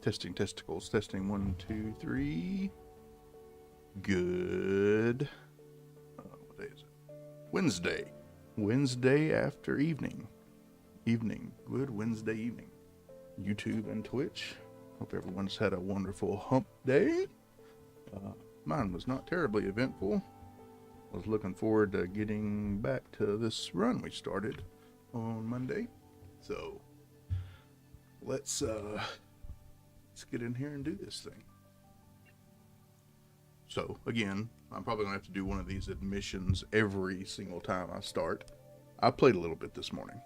Testing testicles. Testing 1, 2, 3. Good. What day is it? Wednesday. Wednesday after evening. Good Wednesday evening. YouTube and Twitch. Hope everyone's had a wonderful hump day. Mine was not terribly eventful. Was looking forward to getting back to this run we started on Monday. So let's get in here and do this thing. So again, I'm probably gonna have to do one of these admissions every single time I start. I played a little bit this morning.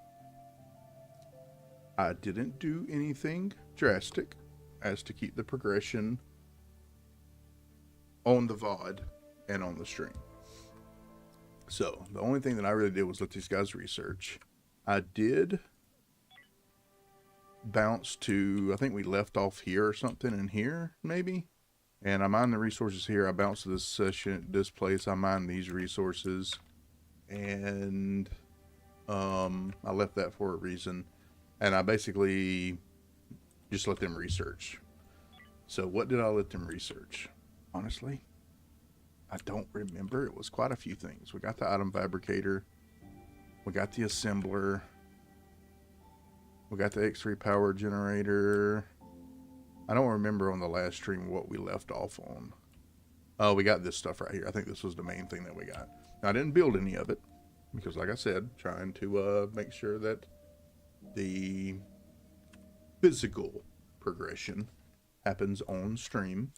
I didn't do anything drastic as to keep the progression on the VOD and on the stream. So the only thing that I really did was let these guys research. I did bounce to, I think we left off here or something in here, maybe. And I mined the resources here. I bounced to this session, this place. I mined these resources. And I left that for a reason. And I basically just let them research. So what did I let them research? Honestly, I don't remember. It was quite a few things. We got the item fabricator. We got the assembler. We got the X3 power generator. I don't remember on the last stream what we left off on. Oh, we got this stuff right here. I think this was the main thing that we got. Now, I didn't build any of it because, like I said, trying to make sure that the physical progression happens on stream,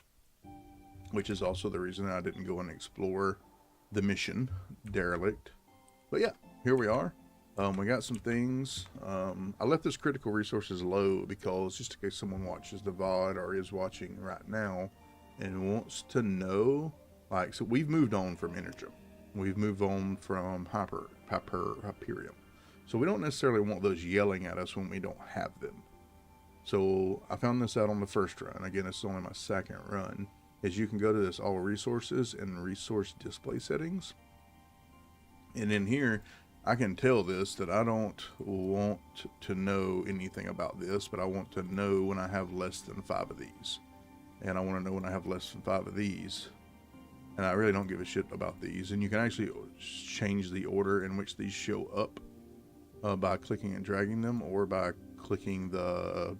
which is also the reason I didn't go and explore the mission, Derelict. But yeah, here we are. We got some things. I left this critical resources low because just in case someone watches the VOD or is watching right now and wants to know, like, so we've moved on from Energem. We've moved on from Hyperium. So we don't necessarily want those yelling at us when we don't have them. So I found this out on the first run. Again, it's only my second run. Is you can go to this all resources and resource display settings. And in here, I can tell this that I don't want to know anything about this, but I want to know when I have less than 5 of these. And I want to know when I have less than 5 of these. And I really don't give a shit about these. And you can actually change the order in which these show up by clicking and dragging them, or by clicking the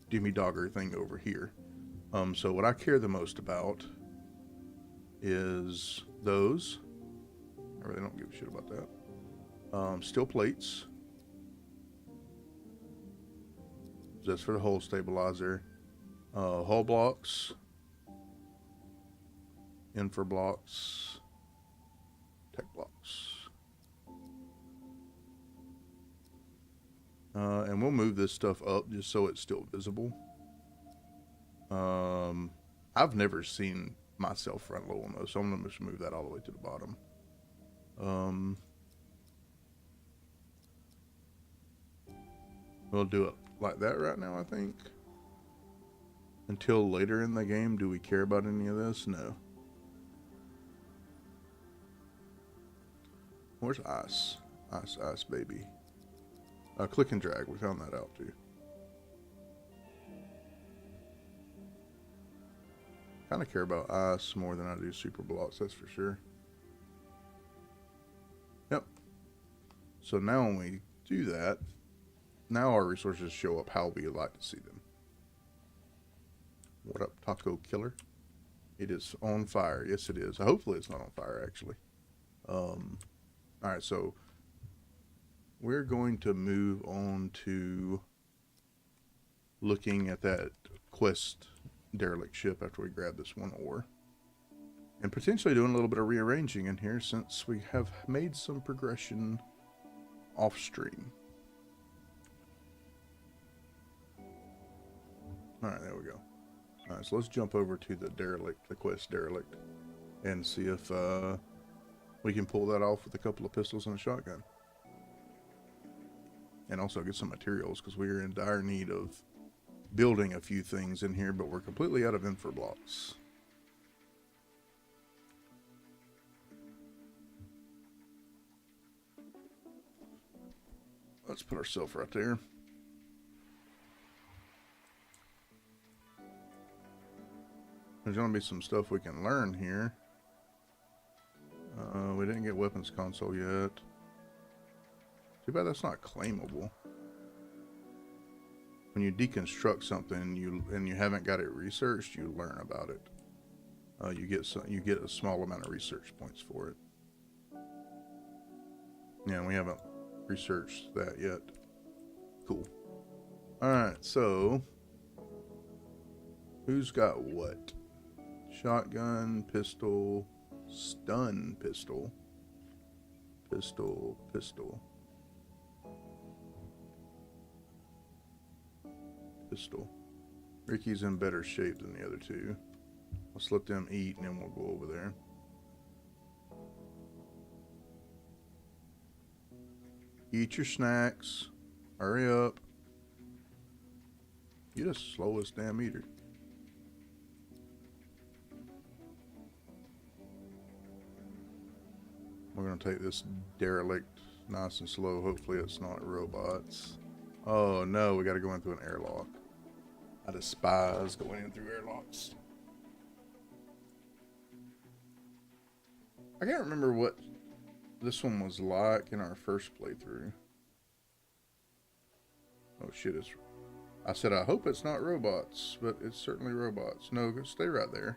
Dimmy Dogger thing over here. So what I care the most about is those. I really don't give a shit about that. Steel plates. That's for the hull stabilizer. Hull blocks. Infer blocks. Tech blocks. And we'll move this stuff up just so it's still visible. I've never seen myself run low on those, so I'm going to just move that all the way to the bottom. We'll do it like that right now, I think. Until later in the game, do we care about any of this? No. Where's ice? Ice, baby. Click and drag, we found that out too. Kind of care about ice more than I do super blocks, that's for sure. Yep. So now when we do that, now our resources show up how we would like to see them. What up, Taco Killer? It is on fire. Yes, it is. Hopefully it's not on fire, actually. Alright, so we're going to move on to looking at that quest derelict ship after we grab this one ore. And potentially doing a little bit of rearranging in here since we have made some progression off stream. Alright, there we go. Alright, so let's jump over to the derelict, the quest derelict, and see if we can pull that off with a couple of pistols and a shotgun. And also get some materials, because we are in dire need of building a few things in here, but we're completely out of infer blocks. Let's put ourselves right there. There's gonna be some stuff we can learn here. We didn't get weapons console yet. Too bad that's not claimable. When you deconstruct something and you haven't got it researched, you learn about it. You get a small amount of research points for it. Yeah, we haven't researched that yet. Cool. Alright, so who's got what? Shotgun, pistol, stun pistol, pistol. Ricky's in better shape than the other two. Let's let them eat and then we'll go over there. Eat your snacks. Hurry up. You're the slowest damn eater. We're going to take this derelict nice and slow. Hopefully it's not robots. Oh no, we got to go in through an airlock. I despise going in through airlocks. I can't remember what this one was like in our first playthrough. Oh shit, I said I hope it's not robots, but it's certainly robots. No, stay right there.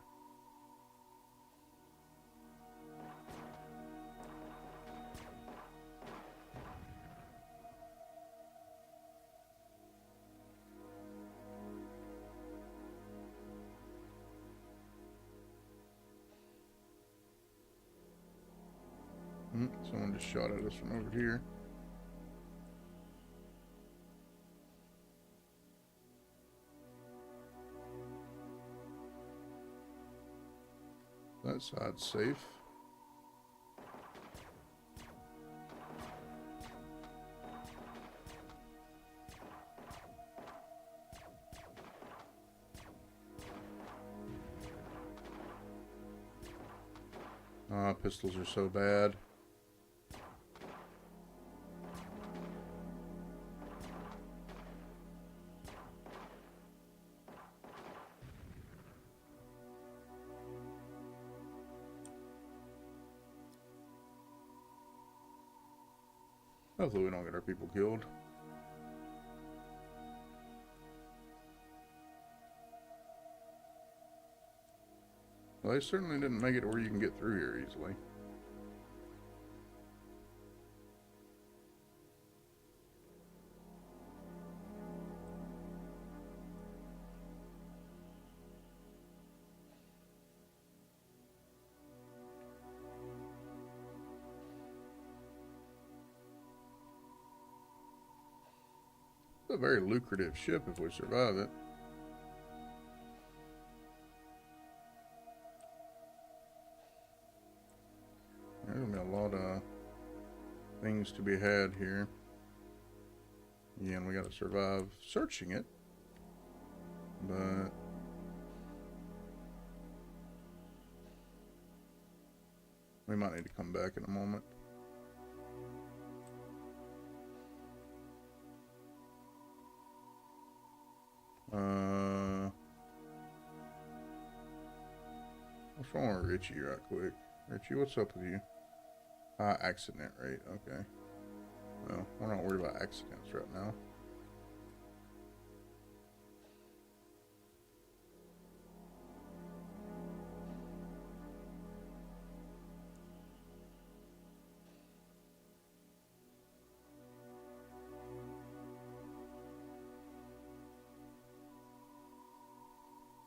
Someone just shot at us from over here. That side's safe. Ah, pistols are so bad. Hopefully we don't get our people killed. Well, they certainly didn't make it where you can get through here easily. It's a very lucrative ship if we survive it. There's gonna be a lot of things to be had here. Again, we gotta survive searching it. But we might need to come back in a moment. What's wrong with Richie right quick? Richie, what's up with you? Accident rate, okay. Well, we're not worried about accidents right now.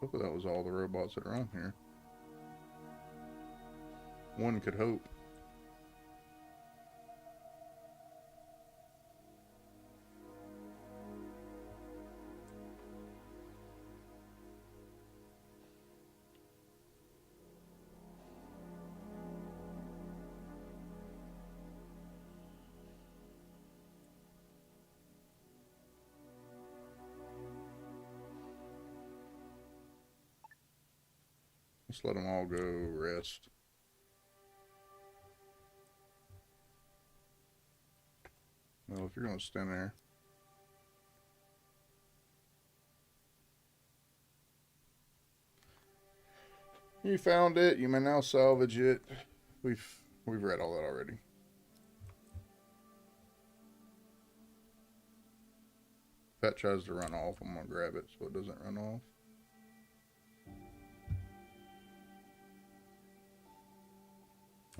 Hopefully that was all the robots that are on here. One could hope. Let's let them all go rest. Well, if you're going to stand there. You found it. You may now salvage it. We've read all that already. If that tries to run off, I'm gonna grab it so it doesn't run off.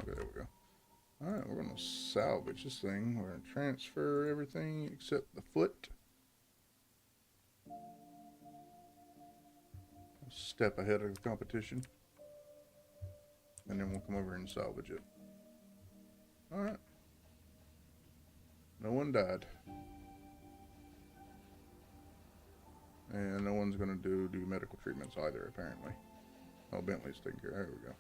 Okay, there we go. Alright, we're gonna salvage this thing. We're gonna transfer everything except the foot. Step ahead of the competition. And then we'll come over and salvage it. Alright. No one died. And no one's gonna do medical treatments either, apparently. Oh, Bentley's taking care. There we go.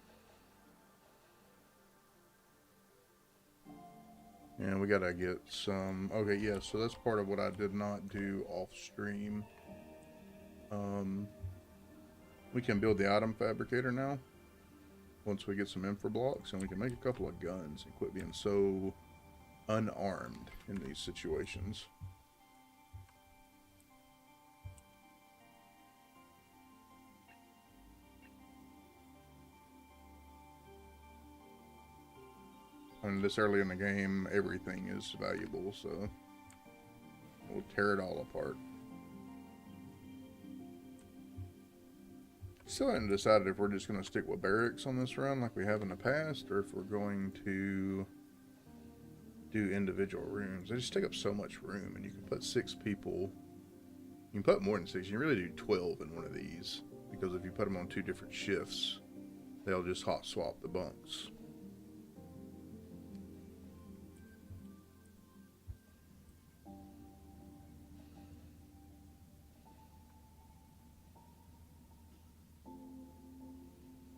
And we gotta get some. Okay, yeah, so that's part of what I did not do off stream. We can build the item fabricator now. Once we get some infra blocks, and we can make a couple of guns and quit being so unarmed in these situations. And this early in the game, everything is valuable, so we'll tear it all apart. Still haven't decided if we're just going to stick with barracks on this run like we have in the past, or if we're going to do individual rooms. They just take up so much room, and you can put 6 people. You can put more than 6. You can really do 12 in one of these, because if you put them on 2 different shifts, they'll just hot swap the bunks.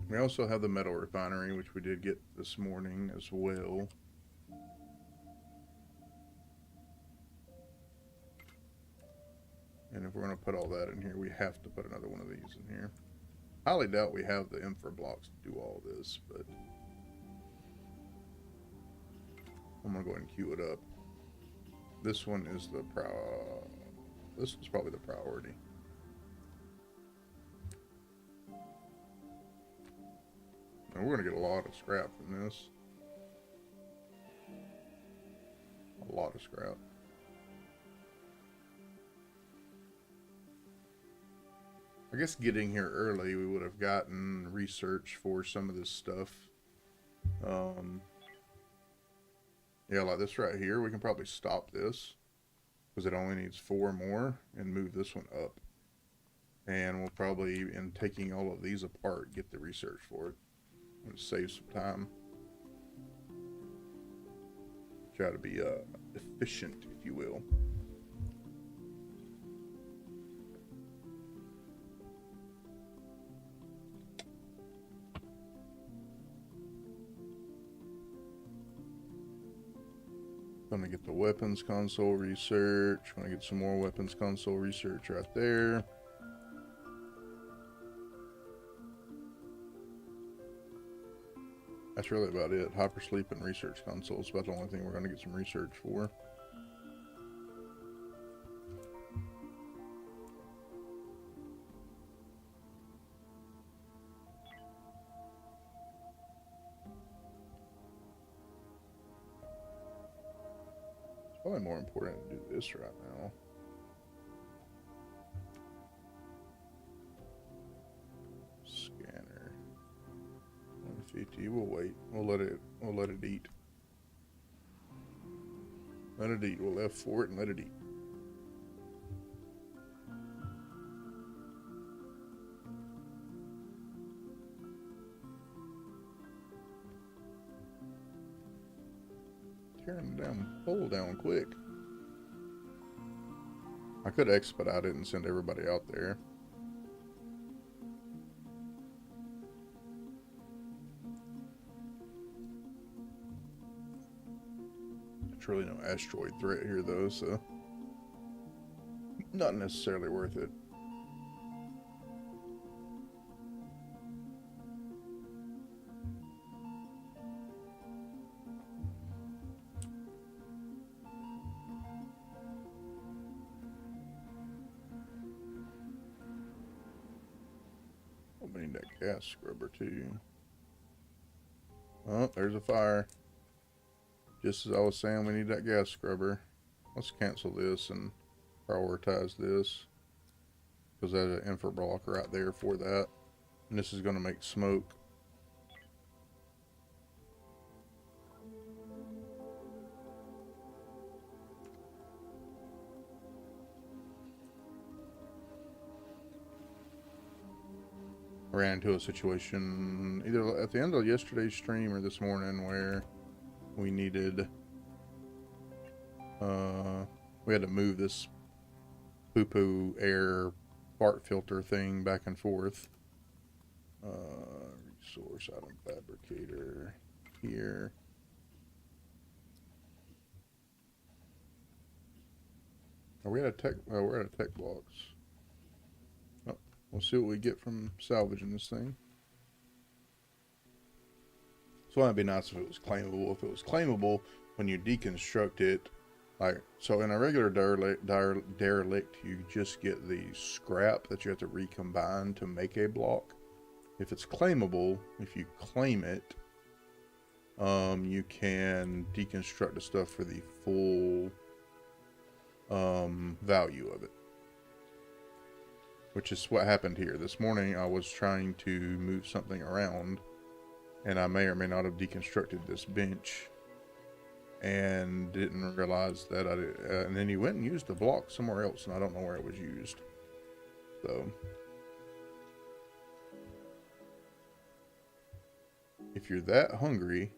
We also have the metal refinery, which we did get this morning as well. And if we're going to put all that in here, we have to put another one of these in here. Highly doubt we have the infra blocks to do all this, but I'm going to go ahead and queue it up. This one is the this is probably the priority. And we're going to get a lot of scrap from this. A lot of scrap. I guess getting here early, we would have gotten research for some of this stuff. Yeah, like this right here, we can probably stop this because it only needs 4 more and move this one up. And we'll probably, in taking all of these apart, get the research for it. And save some time. Try to be efficient, if you will. Gonna get the weapons console research. Gonna get some more weapons console research right there. That's really about it. Hypersleep and research console is about the only thing we're going to get some research for. It's probably more important to do this right now. Scanner. 150. We'll wait. We'll let it eat. Let it eat. We'll F4 it and let it eat. Tearing the damn hole down quick. I could expedite it and send everybody out there. There's really no asteroid threat here though, so not necessarily worth it. we need that gas scrubber too. Oh, there's a fire. Just as I was saying, we need that gas scrubber. Let's cancel this and prioritize this, because there's an infra block right there for that. And this is going to make smoke. I ran into a situation either at the end of yesterday's stream or this morning where we needed, we had to move this poo-poo air fart filter thing back and forth. Resource item fabricator here. Are we at a tech? Oh, we're at a tech blocks. Oh, we'll see what we get from salvaging this thing. So it'd be nice if it was claimable. If it was claimable, when you deconstruct it, like, so in a regular derelict, you just get the scrap that you have to recombine to make a block. If it's claimable, if you claim it, you can deconstruct the stuff for the full value of it. Which is what happened here. This morning I was trying to move something around, and I may or may not have deconstructed this bench and didn't realize that I did. And then he went and used the block somewhere else, and I don't know where it was used. So if you're that hungry,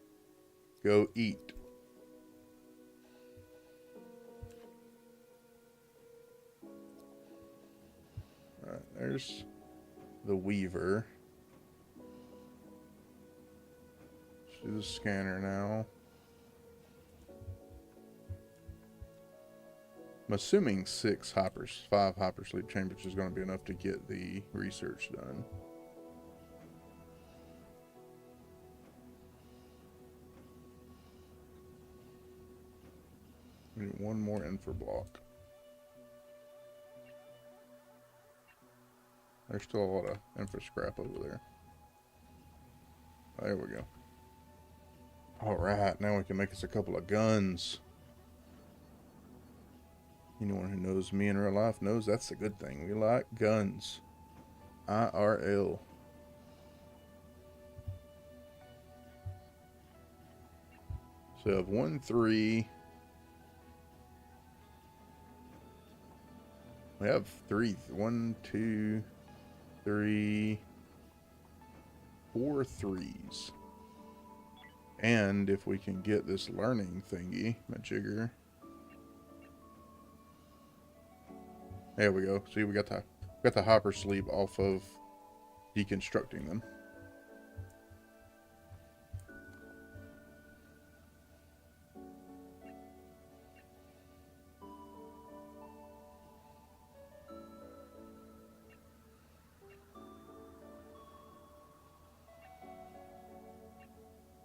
go eat. Alright, there's the weaver. Let's do the scanner now. I'm assuming 5 hypersleep chambers is going to be enough to get the research done. We need one more infra block. There's still a lot of infra scrap over there. There we go. Alright, now we can make us a couple of guns. Anyone who knows me in real life knows that's a good thing. We like guns. IRL. So I have 1, 3. We have 3. 1, 2, 3, 4 3s. And if we can get this learning thingy, majigger. There we go. See, we got the hypersleep off of deconstructing them.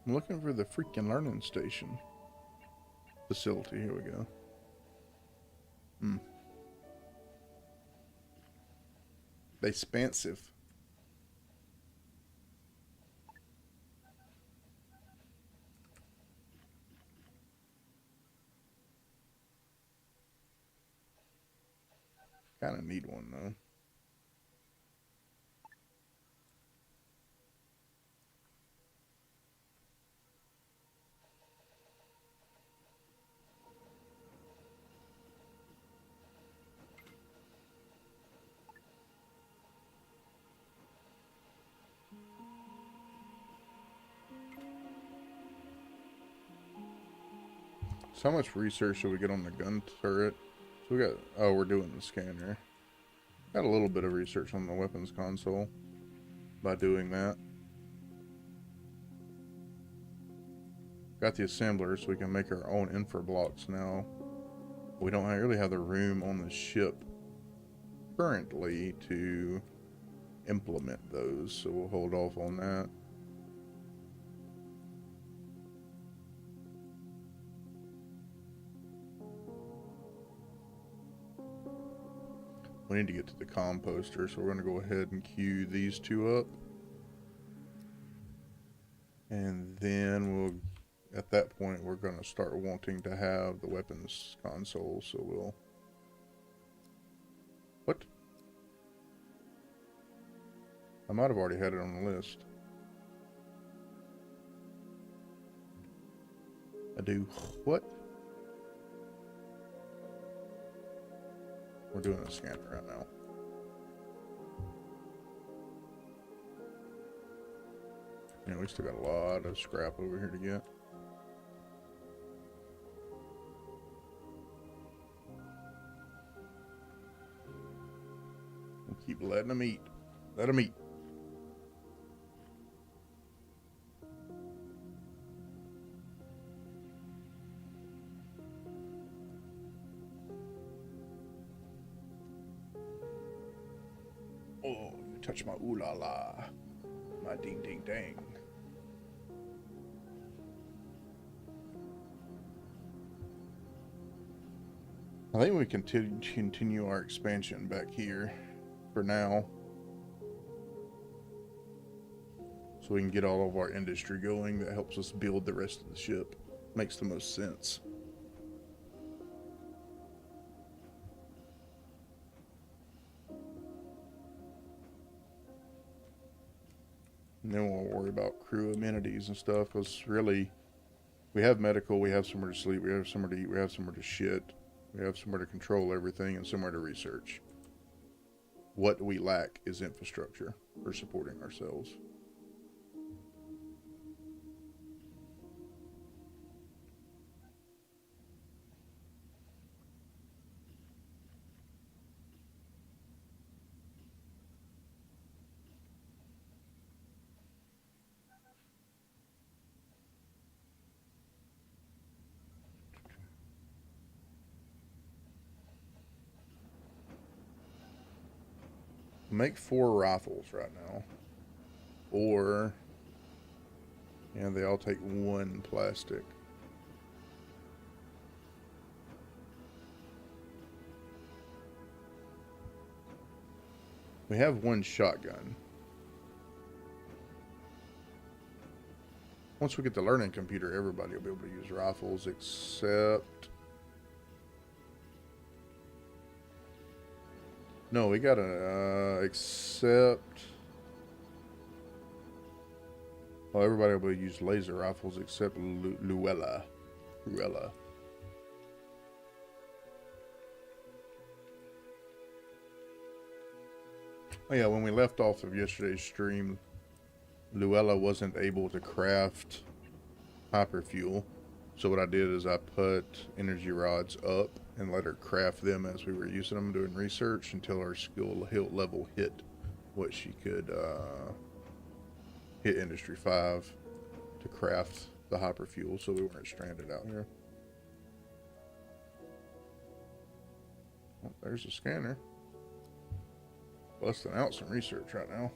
I'm looking for the freaking learning station facility. Here we go. They expensive. Kind of need one though. So how much research should we get on the gun turret? So we got, oh, we're doing the scanner. Got a little bit of research on the weapons console by doing that. Got the assembler so we can make our own infra blocks now. We don't really have the room on the ship currently to implement those, so we'll hold off on that. We need to get to the composter, so we're going to go ahead and queue these two up. And then we'll, at that point, we're going to start wanting to have the weapons console. So we'll, what? I might have already had it on the list. I do what? We're doing a scanner right now. Yeah, we still got a lot of scrap over here to get. We'll keep letting them eat. Let them eat. Oh, you touch my ooh la la. My ding ding dang. I think we continue our expansion back here for now. So we can get all of our industry going. That helps us build the rest of the ship. Makes the most sense. And then we'll worry about crew amenities and stuff. Because really, we have medical, we have somewhere to sleep, we have somewhere to eat, we have somewhere to shit. We have somewhere to control everything and somewhere to research. What we lack is infrastructure for supporting ourselves. Make 4 rifles right now. Or, yeah, they all take 1 plastic. We have 1 shotgun. Once we get the learning computer, everybody will be able to use rifles except... No, we gotta, except... Well, everybody will be able to use laser rifles except Luella. Oh yeah, when we left off of yesterday's stream, Luella wasn't able to craft hyperfuel. So what I did is I put energy rods up and let her craft them as we were using them, doing research until our skill level hit what she could hit Industry 5 to craft the hyperfuel so we weren't stranded out here. Oh, there's a scanner. Busting out some research right now.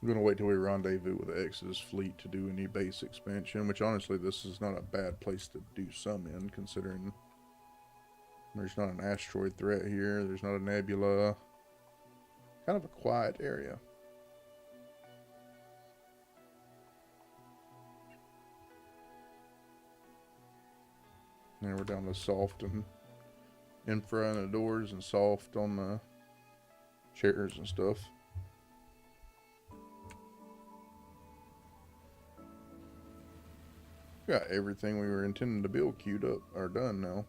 I'm going to wait till we rendezvous with the Exodus fleet to do any base expansion, which honestly this is not a bad place to do some in, considering there's not an asteroid threat here, there's not a nebula. Kind of a quiet area. And we're down to soft and infra on the doors and soft on the chairs and stuff. Got everything we were intending to build queued up or done now.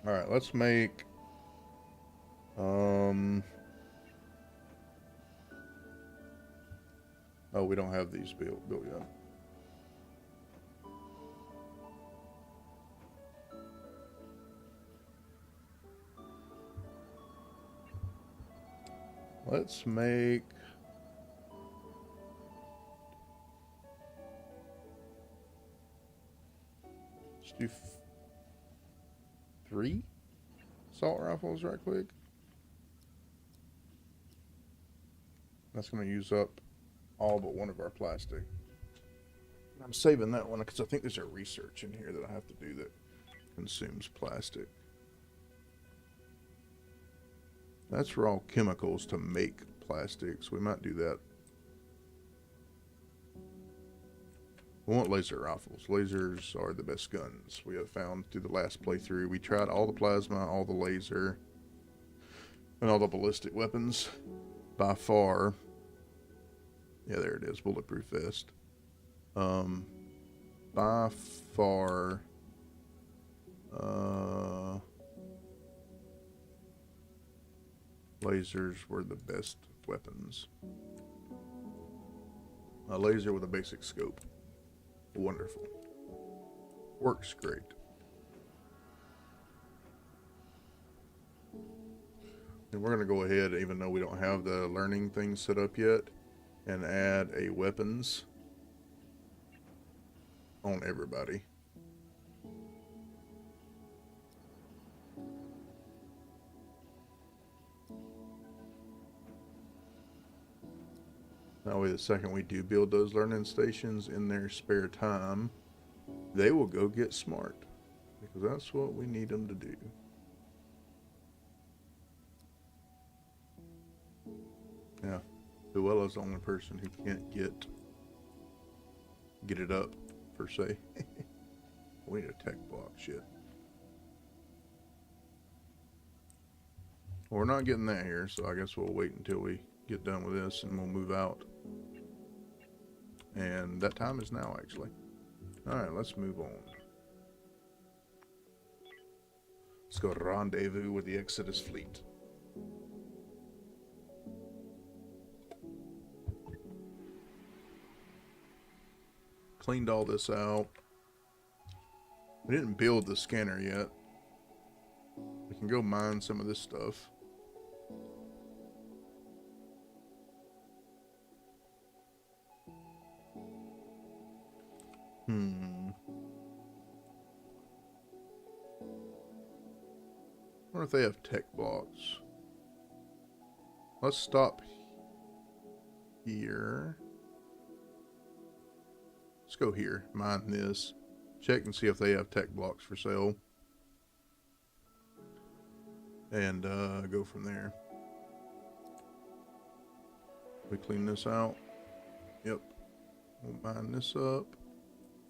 Alright, let's make oh, we don't have these built yet. Let's make do 3 assault rifles right quick. That's going to use up all but one of our plastic. I'm saving that one because I think there's a research in here that I have to do that consumes plastic. That's raw chemicals to make plastics. We might do that. We want laser rifles. Lasers are the best guns we have found through the last playthrough. We tried all the plasma, all the laser, and all the ballistic weapons. By far, yeah, there it is, bulletproof vest. By far, lasers were the best weapons. A laser with a basic scope. Wonderful. Works great. And we're going to go ahead, even though we don't have the learning thing set up yet, and add a weapons on everybody. That way the second we do build those learning stations in their spare time, they will go get smart. Because that's what we need them to do. Yeah, Luella's the only person who can't get it up, per se. We need a tech block, shit. Well, we're not getting that here, so I guess we'll wait until we get done with this and we'll move out. And that time is now, actually. Alright, let's move on. Let's go rendezvous with the Exodus fleet. Cleaned all this out. We didn't build the scanner yet. We can go mine some of this stuff. I wonder if they have tech blocks. Let's stop here. Let's go here, mine this. Check and see if they have tech blocks for sale. And go from there. We clean this out. Yep. We'll mine this up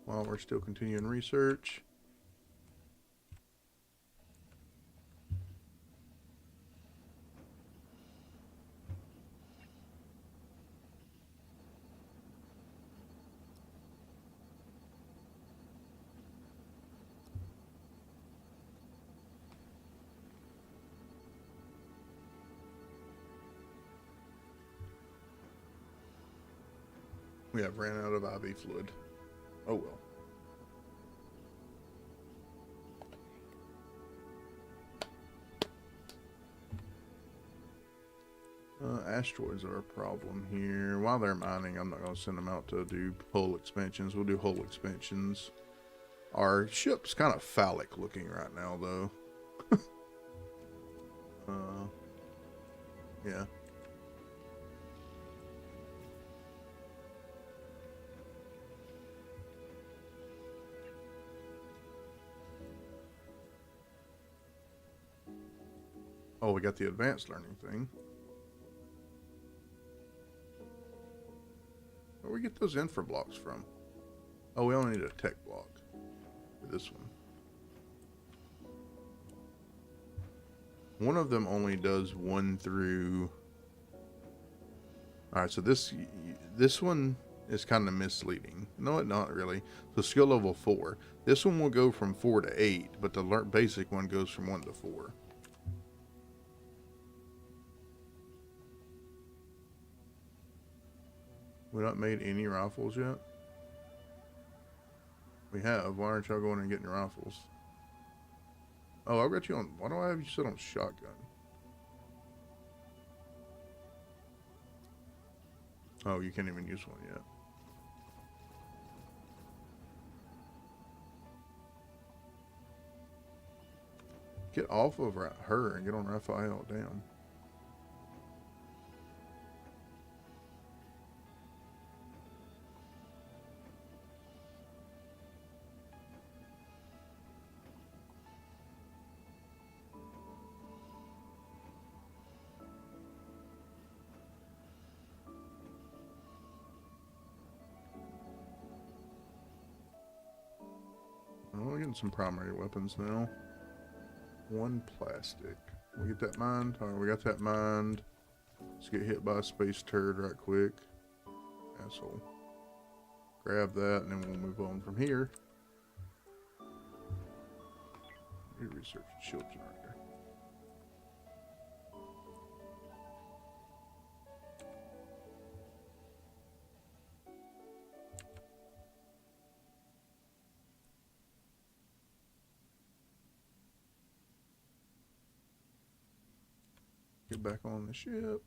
while we're still continuing research. We have ran out of IV fluid. Oh well. Asteroids are a problem here. While they're mining, I'm not going to send them out to do hull expansions. We'll do hull expansions. Our ship's kind of phallic looking right now, though. Yeah. Oh, we got the advanced learning thing. Where we get those infra blocks from? Oh, we only need a tech block for this one. One of them only does 1 through... Alright, so this one is kind of misleading. No, not really. So skill level 4. This one will go from 4 to 8, but the basic one goes from 1 to 4. We not made any rifles yet? We have. Why aren't y'all going and getting your rifles? Oh, I've got you on... Why do I have you sit on shotgun? Oh, you can't even use one yet. Get off of her and get on Raphael. Damn. Oh, we're getting some primary weapons now. 1 plastic. We get that mined? Alright, we got that mined. Let's get hit by a space turd right quick. Asshole. Grab that and then we'll move on from here. Research shield generator. Get back on the ship.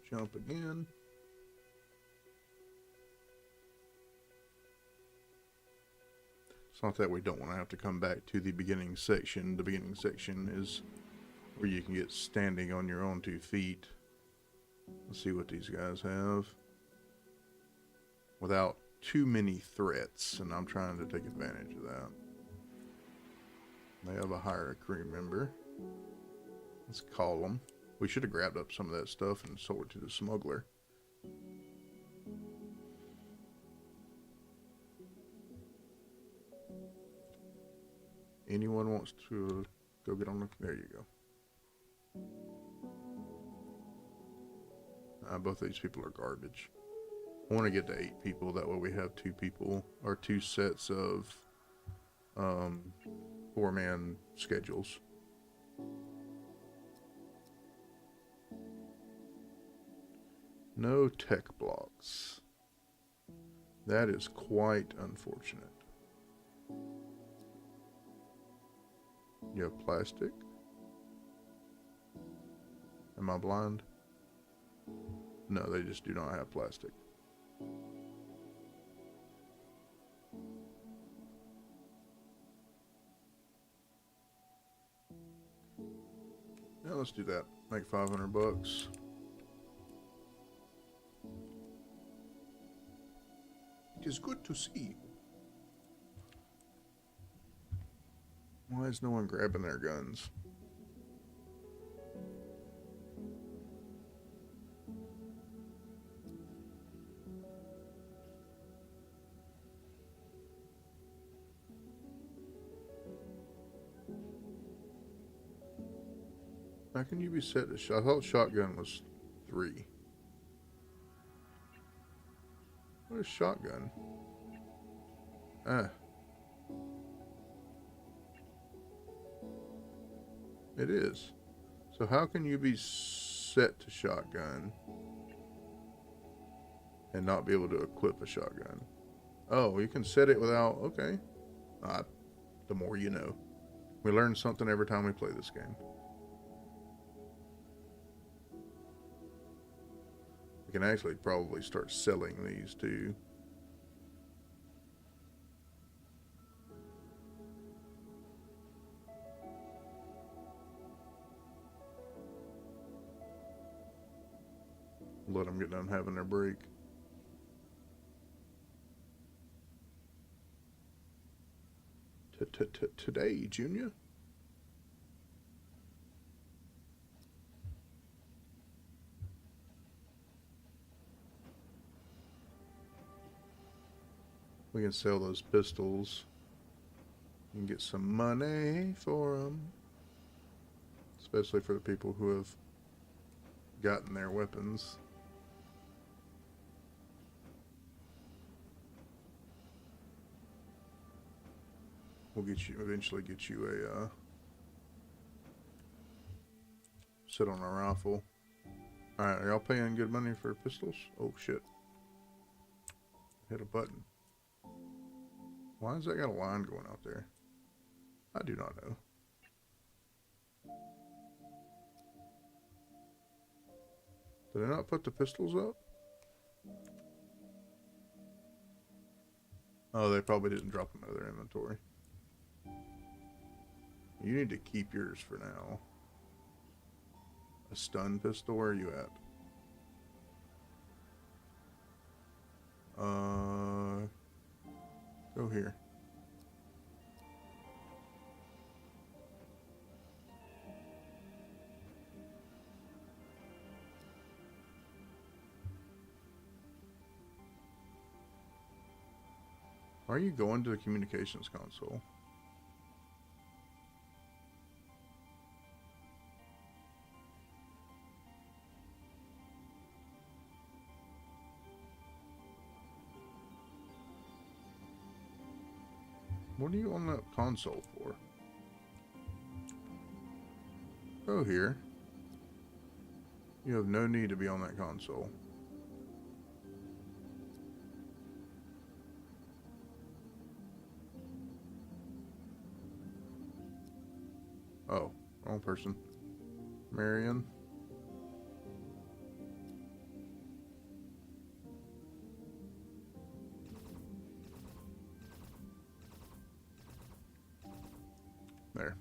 Jump again. It's not that we don't want to have to come back to the beginning section. The beginning section is where you can get standing on your own 2 feet. Let's see what these guys have. Without too many threats, and I'm trying to take advantage of that. They have a higher crew member. Let's call them. We should have grabbed up some of that stuff and sold it to the smuggler. Anyone wants to go get on the... There you go. Both of these people are garbage. I want to get to 8 people. That way we have 2 people, or 2 sets of 4-man schedules. No tech blocks. That is quite unfortunate. You have plastic? Am I blind? No, they just do not have plastic. Yeah, let's do that. Make 500 bucks. It is good to see you. Why is no one grabbing their guns? How can you be set to shot? I thought shotgun was 3. What is shotgun? Ah. It is. So how can you be set to shotgun and not be able to equip a shotgun? Oh, you can set it without... Okay. The more you know. We learn something every time we play this game. We can actually probably start selling these too. Let them get done having their break. Today, Junior. We can sell those pistols. You can get some money for them. Especially for the people who have gotten their weapons. We'll get you, eventually get you a, sit on a rifle. Alright, are y'all paying good money for pistols? Oh shit. Hit a button. Why has that got a line going out there? I do not know. Did I not put the pistols up? Oh, they probably didn't drop them out of their inventory. You need to keep yours for now. A stun pistol, where are you at? Go here. Why are you going to the communications console? What are you on that console for? Go here. You have no need to be on that console. Oh, wrong person. Marion. There.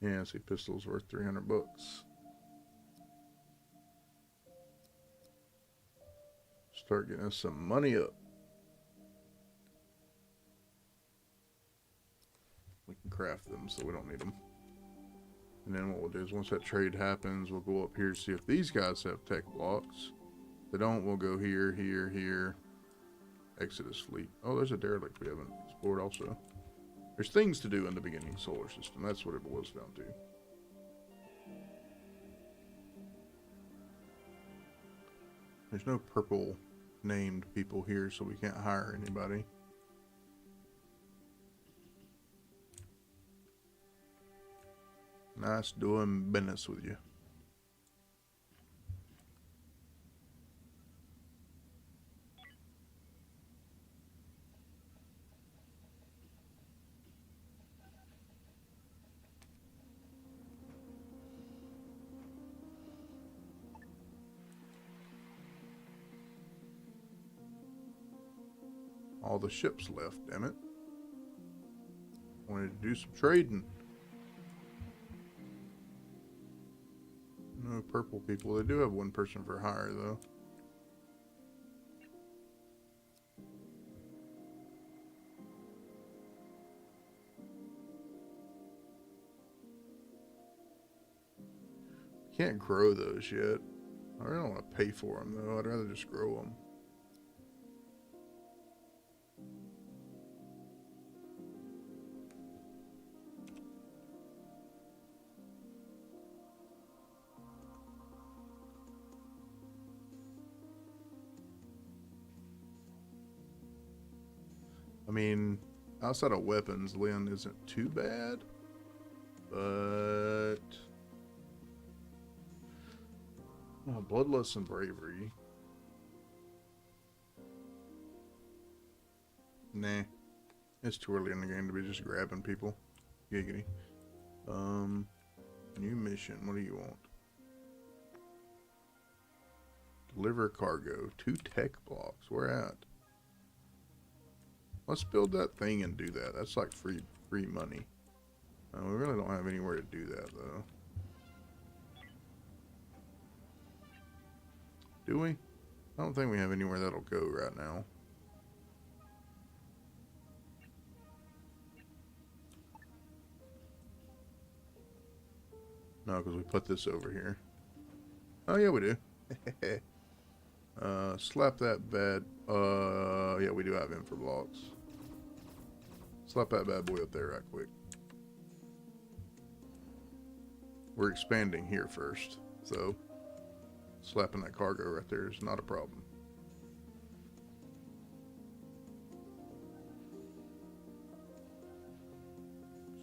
Yeah, see, pistol's worth 300 bucks. Start getting us some money up. We can craft them, so we don't need them. And then what we'll do is once that trade happens, we'll go up here to see if these guys have tech blocks. If they don't, we'll go here, here, here. Exodus fleet. Oh, there's a derelict we haven't explored also. There's things to do in the beginning solar system. That's what it boils down to. There's no purple named people here, so we can't hire anybody. Nice doing business with you. All the ships left, damn it. Wanted to do some trading. No purple people. They do have one person for hire, though. Can't grow those yet. I really don't want to pay for them, though. I'd rather just grow them. I mean, outside of weapons, Lynn isn't too bad. But... oh, Bloodlust and Bravery. Nah. It's too early in the game to be just grabbing people. Giggity. New mission. What do you want? Deliver cargo. 2 tech blocks. Where at? Let's build that thing and do that. That's like free money. We really don't have anywhere to do that, though. Do we? I don't think we have anywhere that'll go right now. No, because we put this over here. Oh, yeah, we do. Slap that bad. Yeah, we do have infra blocks. Slap that bad boy up there right quick. We're expanding here first, so slapping that cargo right there is not a problem.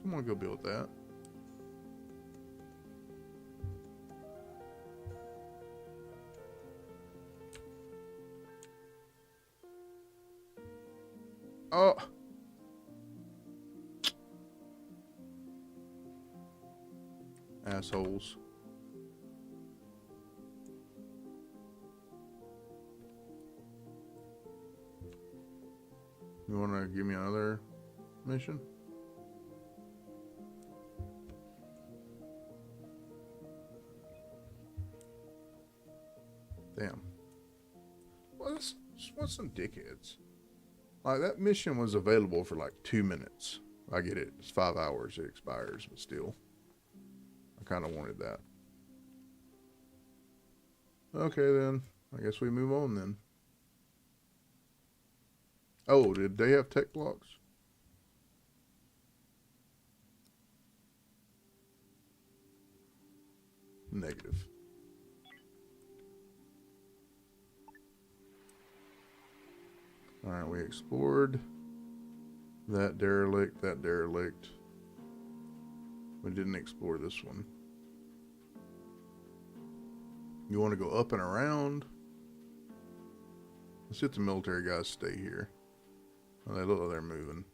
Someone go build that. Oh! Assholes. You want to give me another mission? Damn. What's some dickheads? Like, that mission was available for like 2 minutes. I get it. It's 5 hours. It expires, but still. I kind of wanted that. Okay, then. I guess we move on then. Oh, did they have tech blocks? Negative. Alright, we explored that derelict, that derelict. We didn't explore this one. You want to go up and around? Let's get the military guys stay here. Oh, they look like they're moving.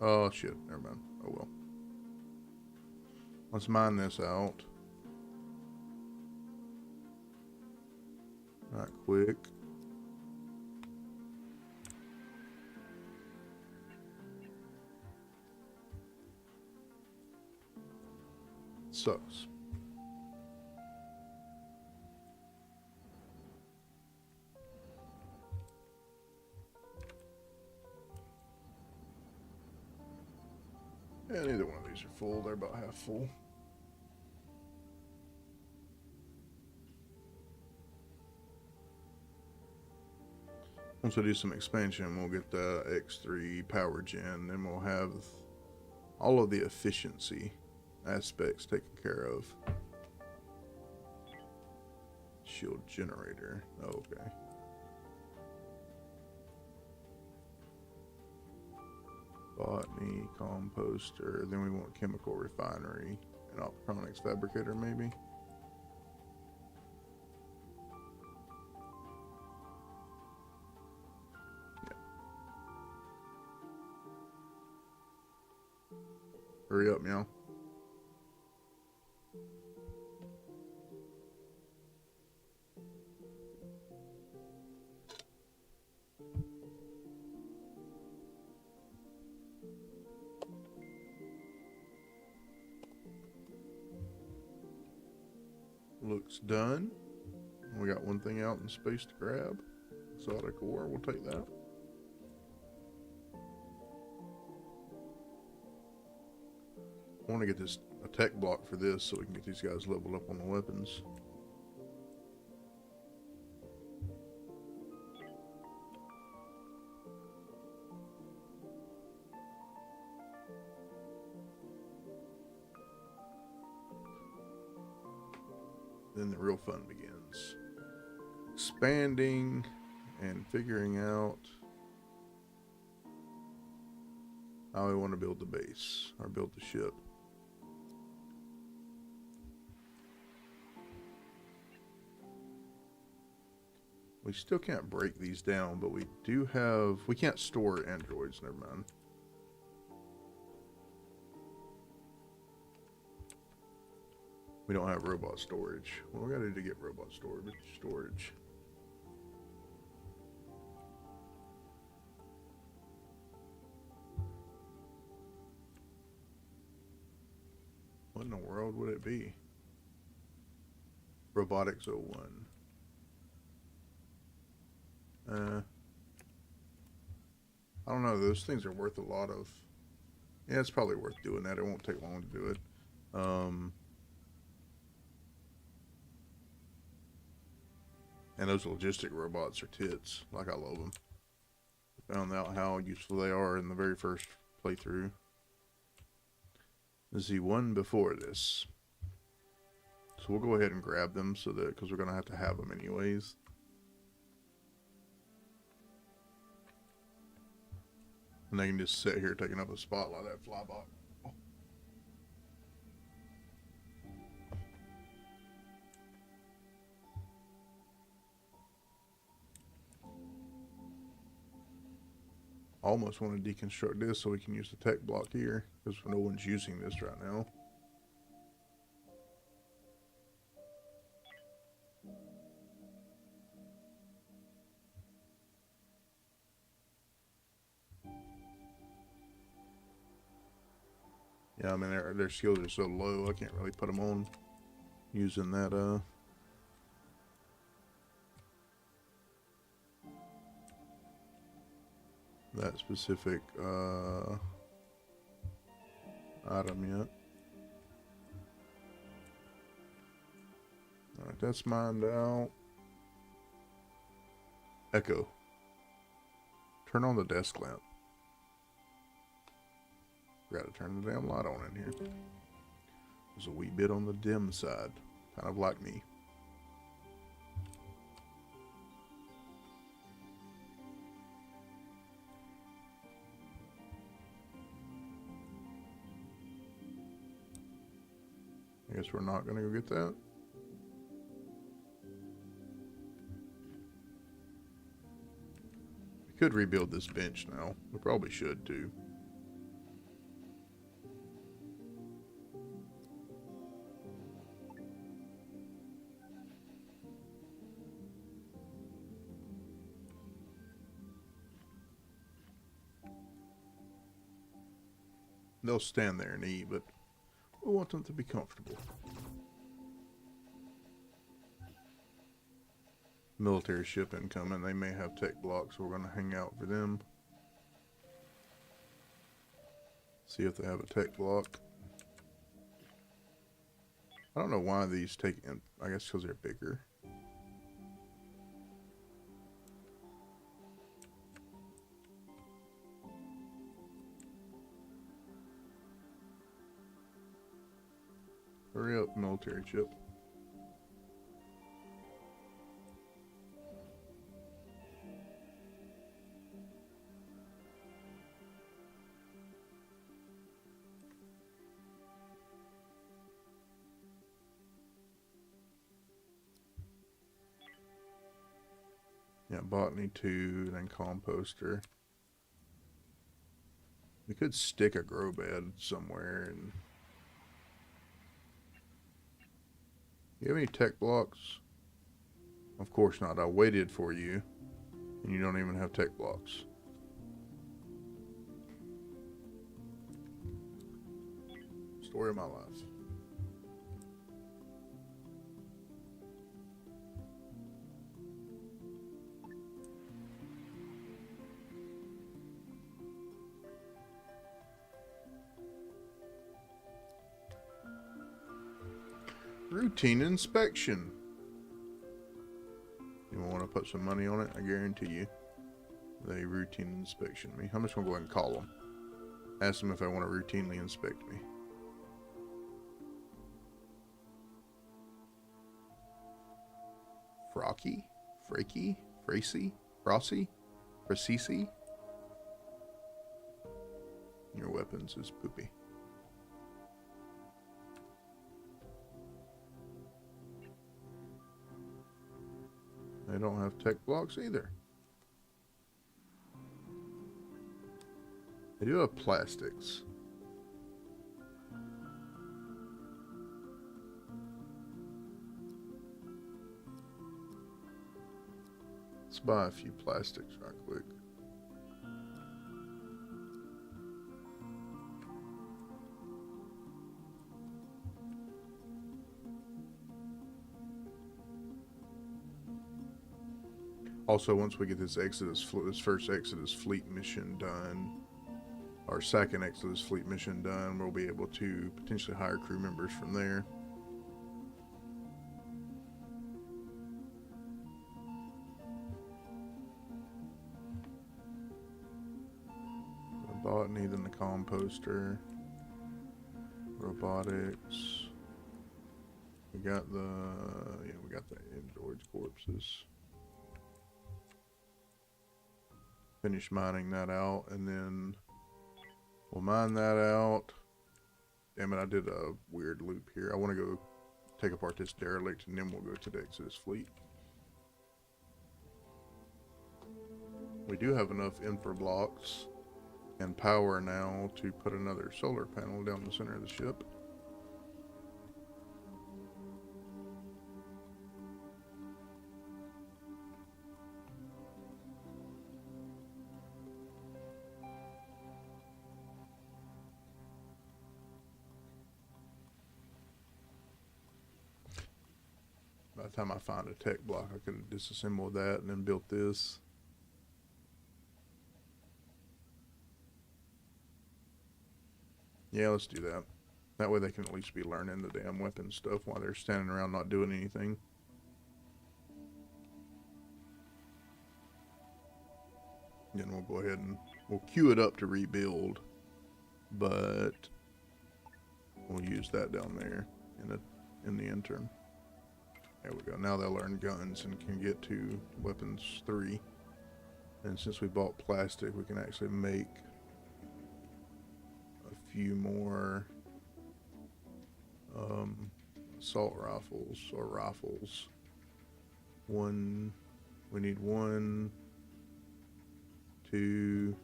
Oh, shit. Never mind. Oh, well. Let's mine this out. Right quick. Sucks. Yeah, neither one of these are full. They're about half full. Once we do some expansion, we'll get the X3 power gen, then we'll have all of the efficiency aspects taken care of. Shield generator. Oh, okay. Botany, composter. Then we want chemical refinery and optronics fabricator, maybe. Yeah. Hurry up, meow. Looks done. We got one thing out in space to grab. Exotic ore, we'll take that. I want to get this a tech block for this so we can get these guys leveled up on the weapons. Then the real fun begins. Expanding and figuring out how we want to build the base or build the ship. We still can't break these down, but we do have... We can't store androids, never mind. We don't have robot storage. Well, we gotta do to get robot storage. What in the world would it be? Robotics 01. I don't know. Those things are worth a lot of... Yeah, it's probably worth doing that. It won't take long to do it. And those logistic robots are tits. Like, I love them. Found out how useful they are in the very first playthrough. This is the one before this. So we'll go ahead and grab them so that, because we're going to have them anyways. And they can just sit here taking up a spot like that flybot. Almost want to deconstruct this so we can use the tech block here, because no one's using this right now. Yeah, I mean, their skills are so low, I can't really put them on using that, that specific, item yet. Alright, that's mined out. Echo. Turn on the desk lamp. Forgot to turn the damn light on in here. There's a wee bit on the dim side. Kind of like me. I guess we're not going to go get that. We could rebuild this bench now. We probably should too. They'll stand there and eat, but we want them to be comfortable. Military ship incoming. They may have tech blocks, so we're going to hang out for them. See if they have a tech block. I don't know why these take in. I guess because they're bigger. Hurry up, military ship. Yeah, botany 2, then composter. We could stick a grow bed somewhere. And you have any tech blocks? Of course not. I waited for you, and you don't even have tech blocks. Story of my life. Routine inspection. You want to put some money on it? I guarantee you. They routine inspection me. I'm just going to go ahead and call them. Ask them if they want to routinely inspect me. Frocky? Frakey? Fracy? Frosty? Fracisi? Your weapons is poopy. They don't have tech blocks either. They do have plastics. Let's buy a few plastics right quick. Also, once we get this first Exodus fleet mission done, our second Exodus fleet mission done, we'll be able to potentially hire crew members from there. The botany, then the composter, robotics. We got the androids corpses. Finish mining that out, and then we'll mine that out. Damn it, I did a weird loop here. I want to go take apart this derelict, and then we'll go to the Exodus fleet. We do have enough infra blocks and power now to put another solar panel down the center of the ship. By the time I find a tech block, I can disassemble that and then build this. Yeah, let's do that. That way they can at least be learning the damn weapon stuff while they're standing around not doing anything. Then we'll go ahead and we'll queue it up to rebuild, but we'll use that down there in the interim. There we go. Now they'll learn guns and can get to weapons 3. And since we bought plastic, we can actually make a few more assault rifles or rifles. We need 1, 2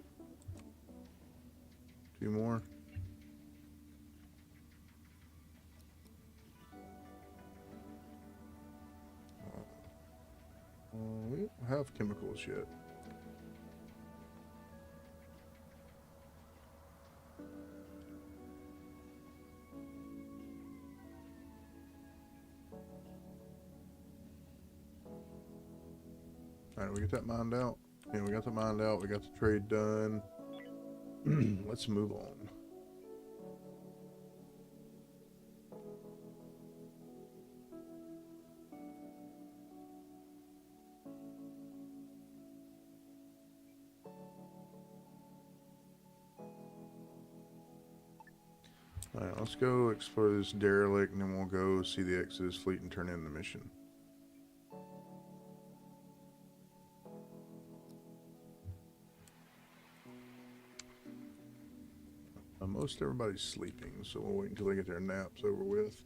more. We don't have chemicals yet. Alright, we get that mined out. Yeah, we got the mined out. We got the trade done. Let's move on. Alright, let's go explore this derelict and then we'll go see the Exodus fleet and turn in the mission. Most everybody's sleeping, so we'll wait until they get their naps over with.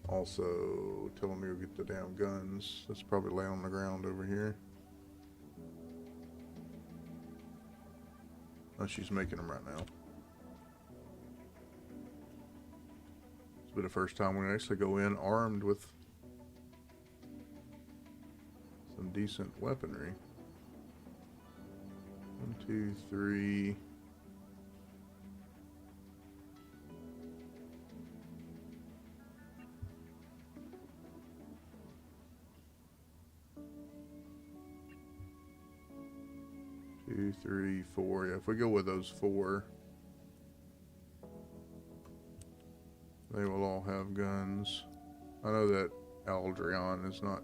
Also, tell them to go get the damn guns. That's probably lay on the ground over here. Oh, she's making them right now. It's been the first time we actually go in armed with some decent weaponry. 1, 2, 3. Two, 3, 4. Yeah, if we go with those 4, they will all have guns. I know that Aldrion is not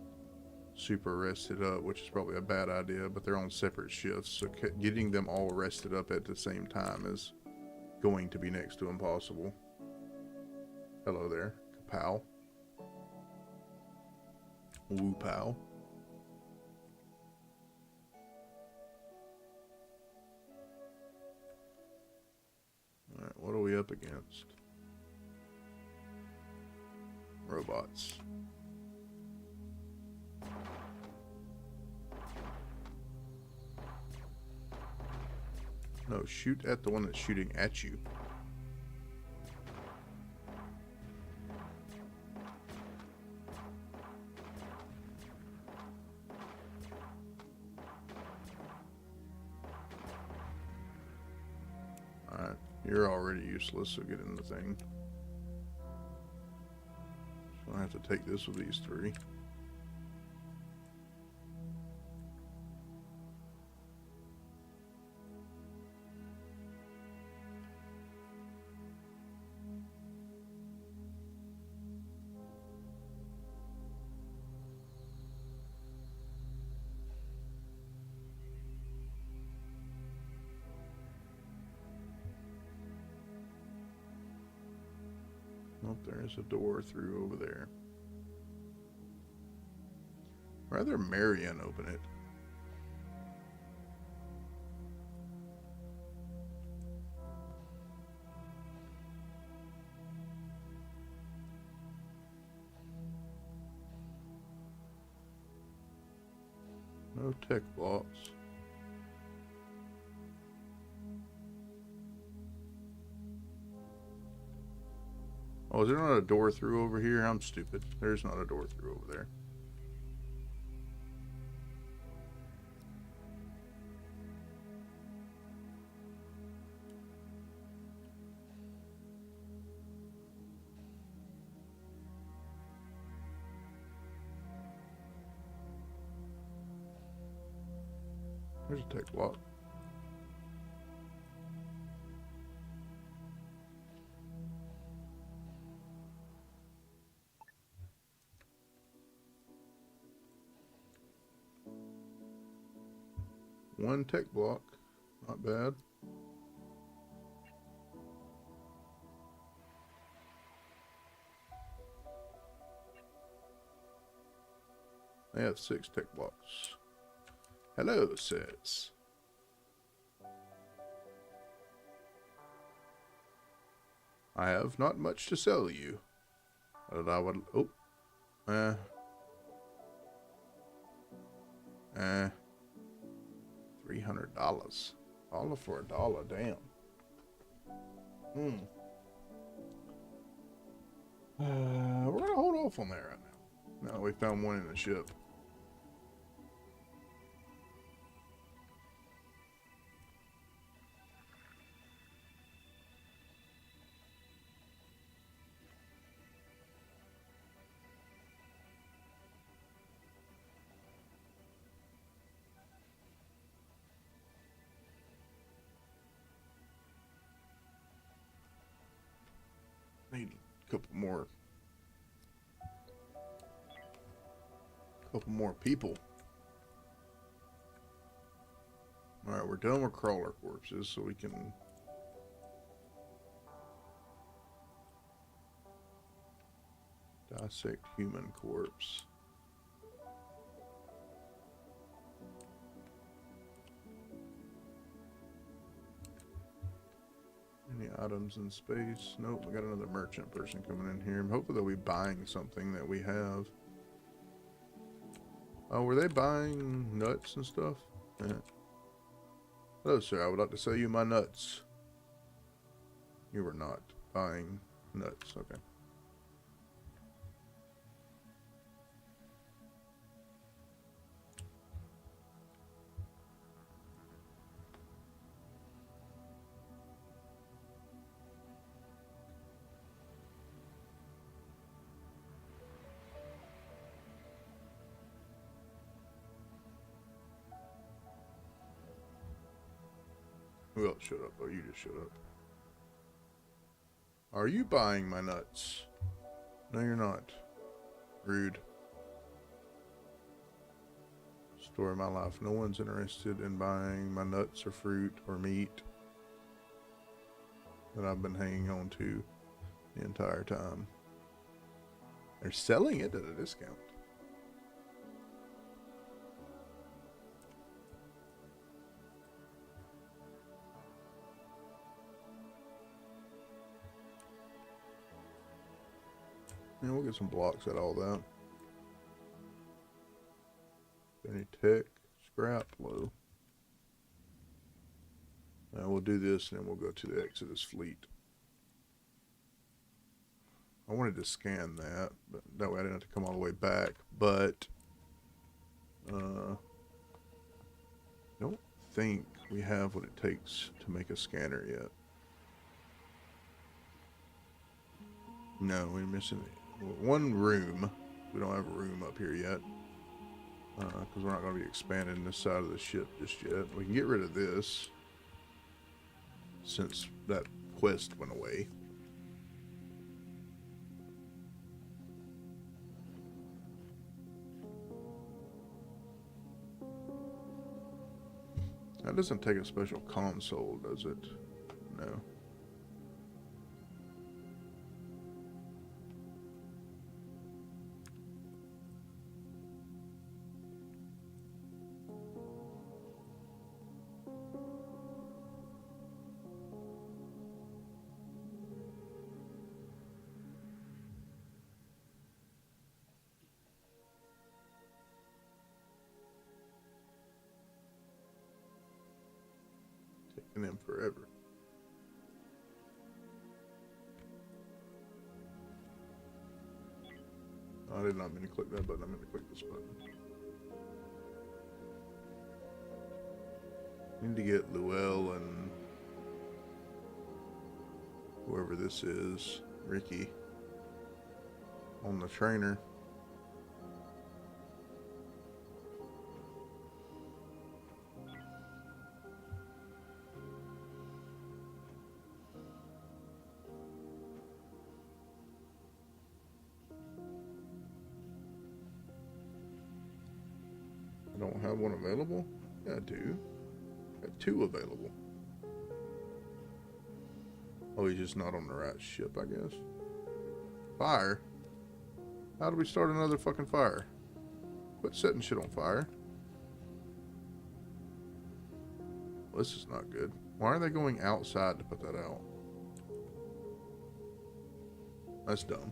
super rested up, which is probably a bad idea, but they're on separate shifts, so getting them all rested up at the same time is going to be next to impossible. Hello there, Kapow. Woo pow. Alright, what are we up against? Robots. No, shoot at the one that's shooting at you. Alright, you're already useless, so get in the thing. So I have to take this with these 3. Oh, there's a door through over there. Rather Marion open it. No tech blocks. Oh, is there not a door through over here? I'm stupid. There's not a door through over there. There's a tech block. one tech block. Not bad. They have 6 tech blocks. Hello, sis. I have not much to sell you. But I would... Oh. $300. All for $1, damn. We're gonna hold off on that right now. No, we found one in the ship. Need a couple more people. Alright, we're done with crawler corpses, so we can dissect human corpse. Any items in space? Nope, we got another merchant person coming in here. Hopefully they'll be buying something that we have. Oh, were they buying nuts and stuff? Yeah. Hello, sir. I would like to sell you my nuts. You were not buying nuts. Okay. Who else showed up? Oh, you just showed up. Are you buying my nuts? No, you're not. Rude. Story of my life. No one's interested in buying my nuts or fruit or meat that I've been hanging on to the entire time. They're selling it at a discount. Yeah, we'll get some blocks at all that. Any tech, scrap, low. Now we'll do this and then we'll go to the Exodus fleet. I wanted to scan that, but that way I didn't have to come all the way back. But don't think we have what it takes to make a scanner yet. No, we're missing one room. We don't have a room up here yet. Because we're not going to be expanding this side of the ship just yet. We can get rid of this since that quest went away. That doesn't take a special console, does it? No. Taking them forever. I did not mean to click that button. I meant to click this button. Need to get Luell and whoever this is, Ricky, on the trainer. I don't have one available? Yeah, I do. Got 2 available. Oh, he's just not on the right ship, I guess. Fire? How do we start another fucking fire? Quit setting shit on fire. Well, this is not good. Why are they going outside to put that out? That's dumb.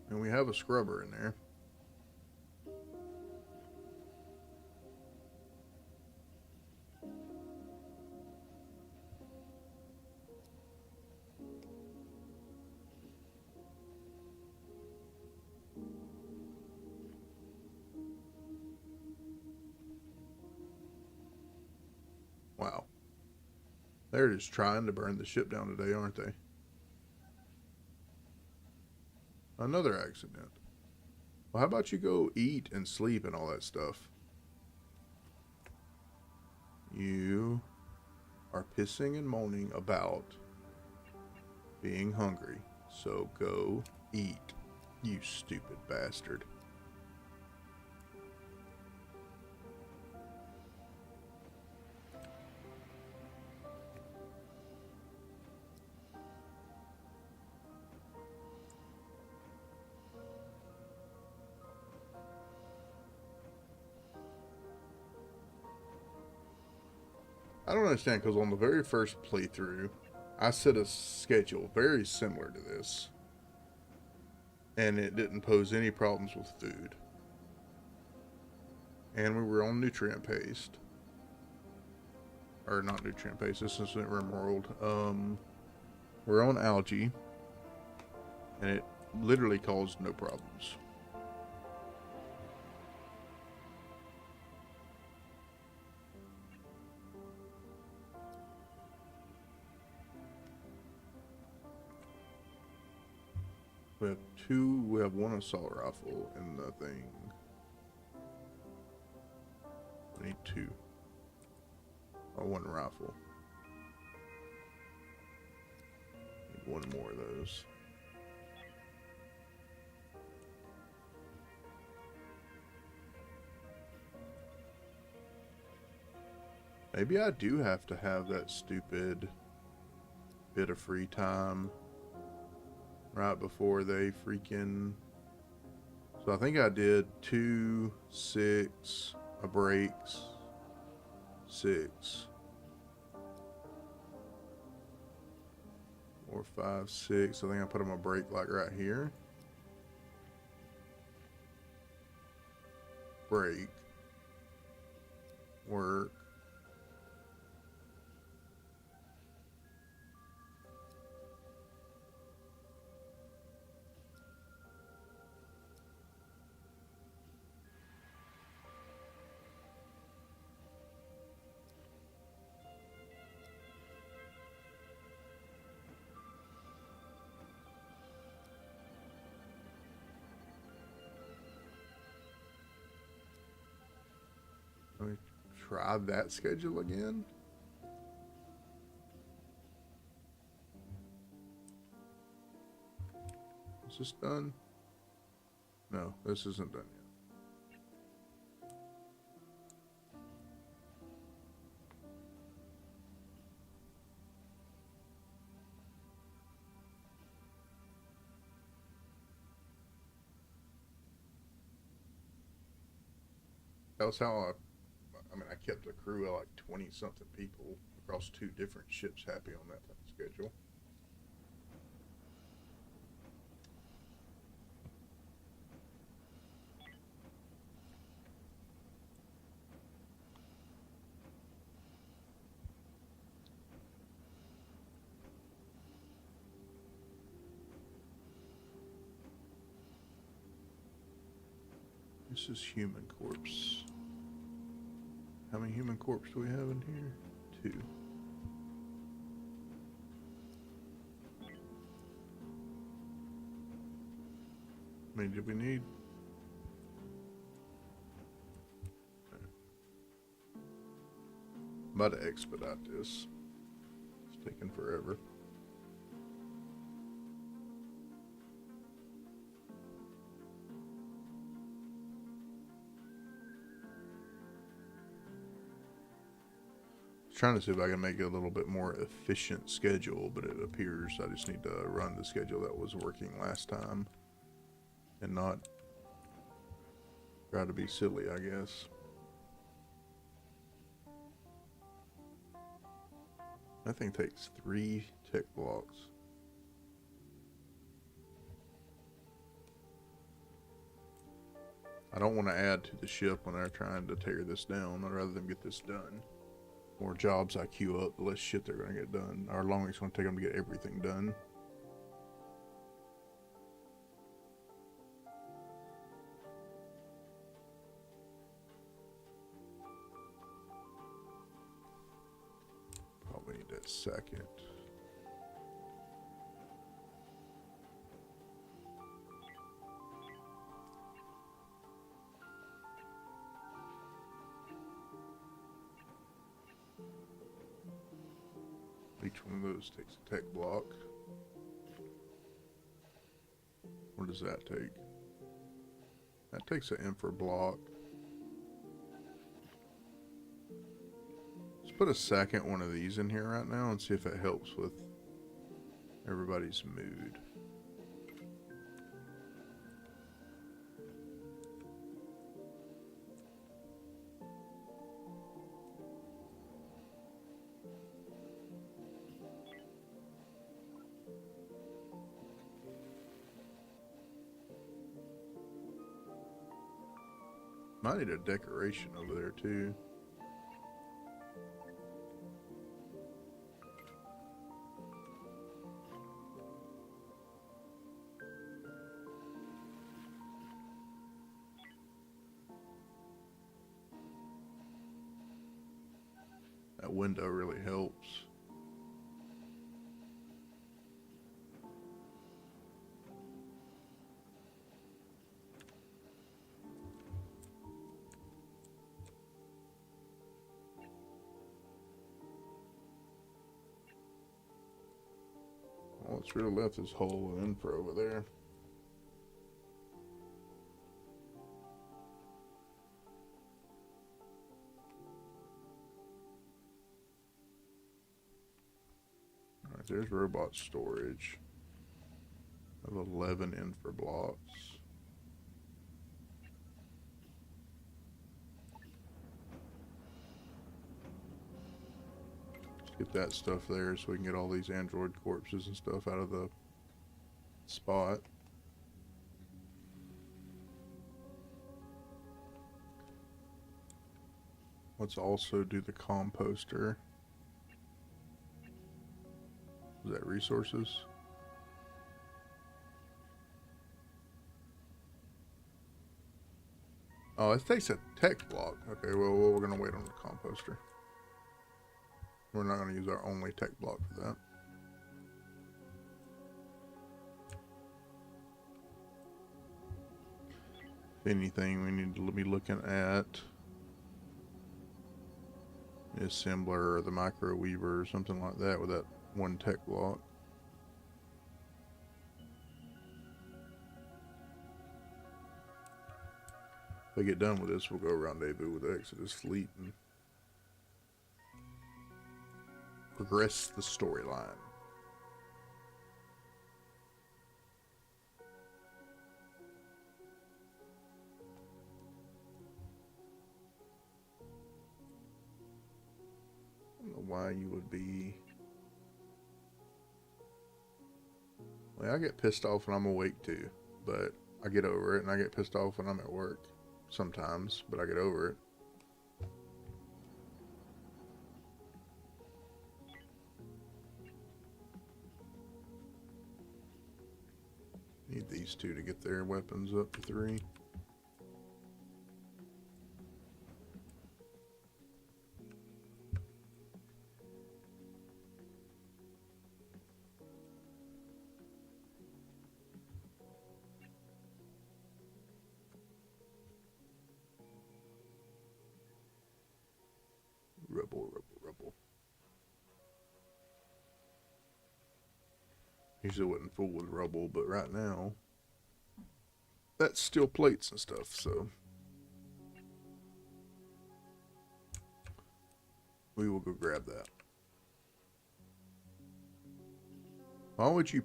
And we have a scrubber in there. Wow. They're just trying to burn the ship down today, aren't they? Another accident. Well, how about you go eat and sleep and all that stuff? You are pissing and moaning about being hungry. So go eat, you stupid bastard. I don't understand, because on the very first playthrough, I set a schedule very similar to this, and it didn't pose any problems with food. And we were on nutrient paste. Or not nutrient paste, this isn't Rimworld. We're on algae, and it literally caused no problems. We have 2, we have 1 assault rifle in the thing. We need 2. Or 1 rifle. Need 1 more of those. Maybe I do have to have that stupid bit of free time right before they freaking... So I think I did 2, 6, a breaks, 6, 4, 5, 6. I think I put them a break like right here. Break. Work. Let me try that schedule again. Is this done? No, this isn't done yet. That was how I mean, I kept a crew of like 20 something people across 2 different ships happy on that schedule. This is human corpse. How many human corpse do we have in here? 2. How many do we need? I'm about to expedite this. It's taking forever. Trying to see if I can make it a little bit more efficient schedule, but it appears I just need to run the schedule that was working last time and not try to be silly, I guess. That thing takes 3 tech blocks. I don't want to add to the ship when they're trying to tear this down. I'd rather them get this done. The more jobs I queue up, the less shit they're going to get done. Or how long it's going to take them to get everything done. Probably need that second. Each one of those takes a tech block. What does that take? That takes an infra block. Let's put a second one of these in here right now and see if it helps with everybody's mood. Might need a decoration over there too. That window really helps. All that's really left is whole infra over there. Alright, there's robot storage. I have 11 infra blocks. Get that stuff there so we can get all these android corpses and stuff out of the spot. Let's also do the composter. Is that resources? Oh, it takes a tech block. Okay, well, we're gonna wait on the composter. We're not going to use our only tech block for that. If anything, we need to be looking at the assembler or the micro weaver or something like that with that one tech block. If we get done with this, we'll go rendezvous with the Exodus fleet and progress the storyline. I don't know why you would be. Well, I get pissed off when I'm awake too, but I get over it, and I get pissed off when I'm at work sometimes, but I get over it. Need these two to get their weapons up to 3. Rebel. Usually wouldn't fool with rubble, but right now, that's steel plates and stuff, so. We will go grab that. Why would you...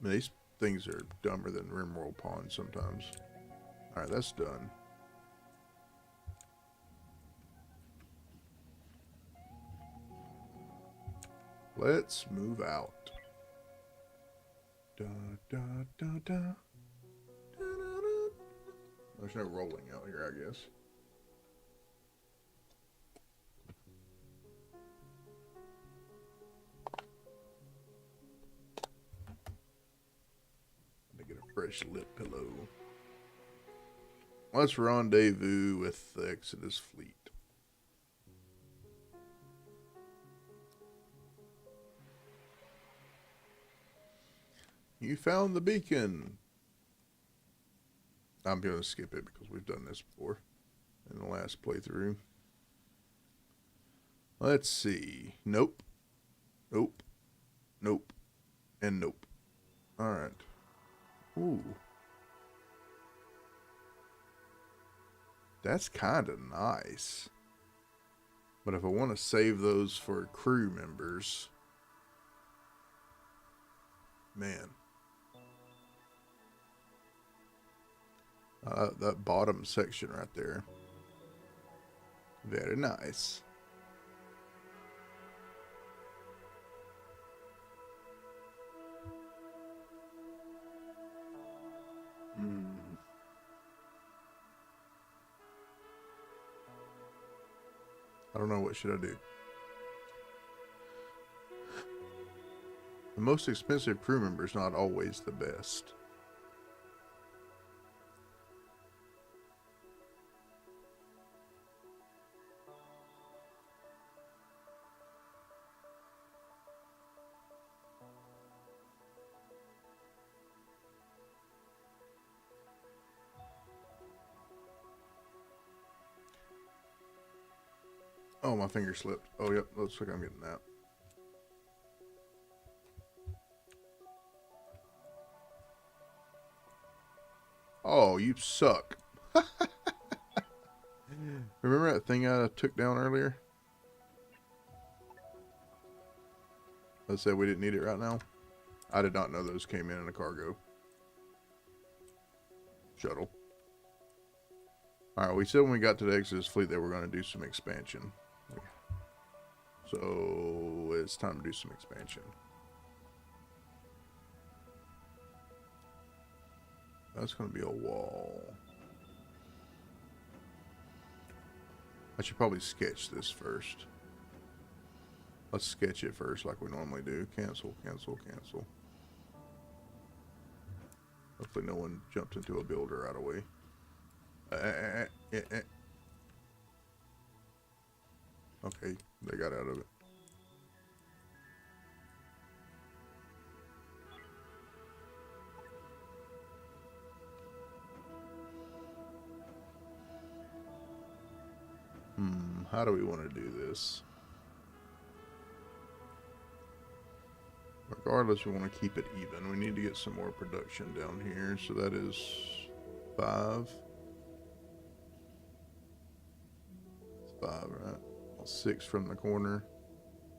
I mean, these things are dumber than Rimworld Pond sometimes. Alright, that's done. Let's move out. Da, da, da, da. Da, da, da. There's no rolling out here, I guess. Get a fresh lip pillow. Let's rendezvous with the Exodus fleet. You found the beacon. I'm going to skip it because we've done this before in the last playthrough. Let's see. Nope. Nope. Nope. And nope. Alright. Ooh. That's kind of nice. But if I want to save those for crew members... Man. That bottom section right there. Very nice. I don't know, what should I do? The most expensive crew member is not always the best. Oh, my finger slipped. Oh, yep, looks like I'm getting that. Oh, you suck. Remember that thing I took down earlier? I said we didn't need it right now. I did not know those came in a cargo shuttle. Alright, we said when we got to the Exodus fleet that we're going to do some expansion. So it's time to do some expansion. That's going to be a wall. I should probably sketch this first. Let's sketch it first like we normally do. Cancel, cancel, cancel. Hopefully no one jumped into a builder right away. Okay, they got out of it. How do we want to do this? Regardless, we want to keep it even. We need to get some more production down here. So that is 5. It's 5, right? 6 from the corner.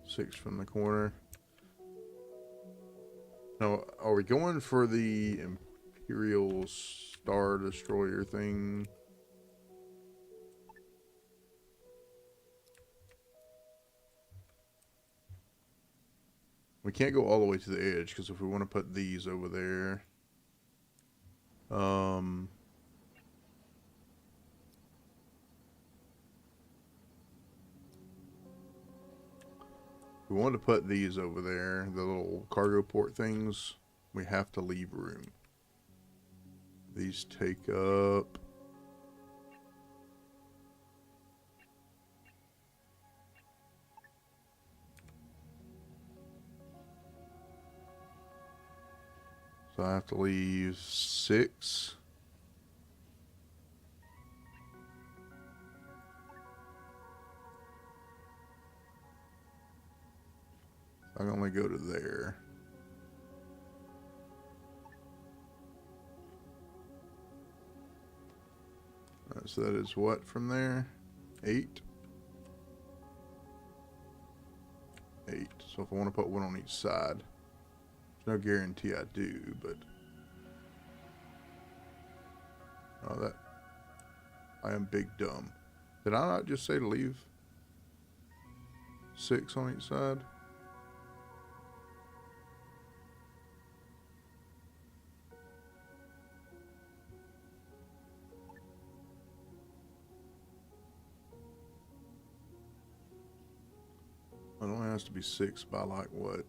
6 from the corner. Now, are we going for the Imperial Star Destroyer thing? We can't go all the way to the edge, because if we want to put these over there... we want to put these over there, the little cargo port things. We have to leave room. These take up... So I have to leave 6. I can only go to there. Alright, so that is what from there? 8. 8. So if I want to put one on each side, there's no guarantee I do, but oh, that I am big dumb. Did I not just say to leave 6 on each side? It only has to be 6 by like what?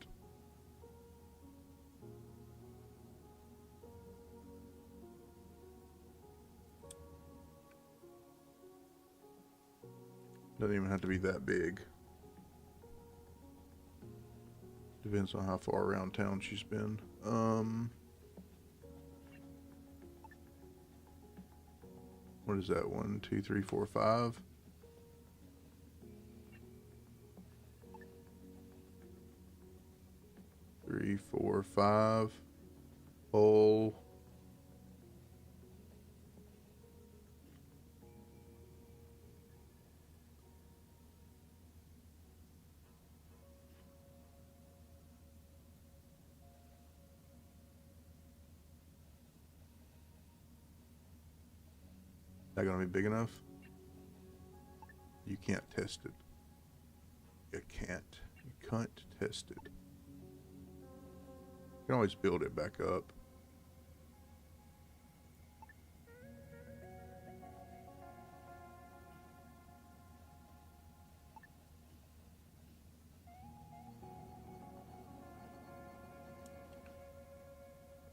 Doesn't even have to be that big. Depends on how far around town she's been. What is that? 1, 2, 3, 4, 5. 3, 4, 5. Hole. That gonna be big enough? You can't test it. You can't. You can't test it. You can always build it back up.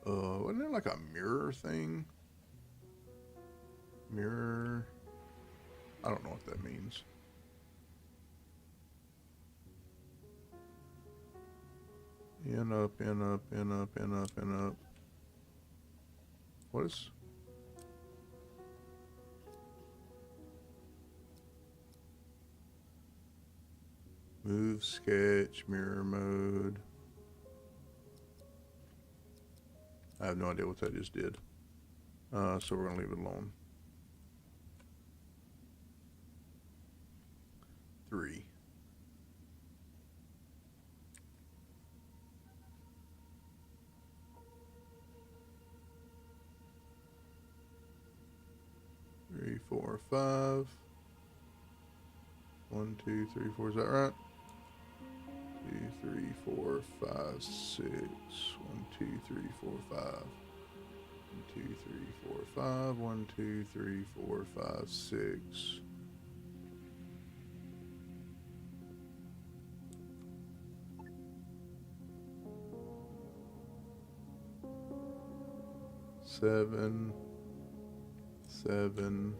Wasn't there like a mirror thing? Mirror. I don't know what that means. In up, in up, in up, in up, in up. What is? Move, sketch, mirror mode. I have no idea what that just did. So we're gonna leave it alone. 3. Three, 4, 5. 1, 2, 3, 4. Is that right? 2, 3, 4, 5, 6. 1, 2, 3, 4, 5. 1, 2, 3, 4, 5. 1, 2, 3, 4, 5, 6. Seven, 7,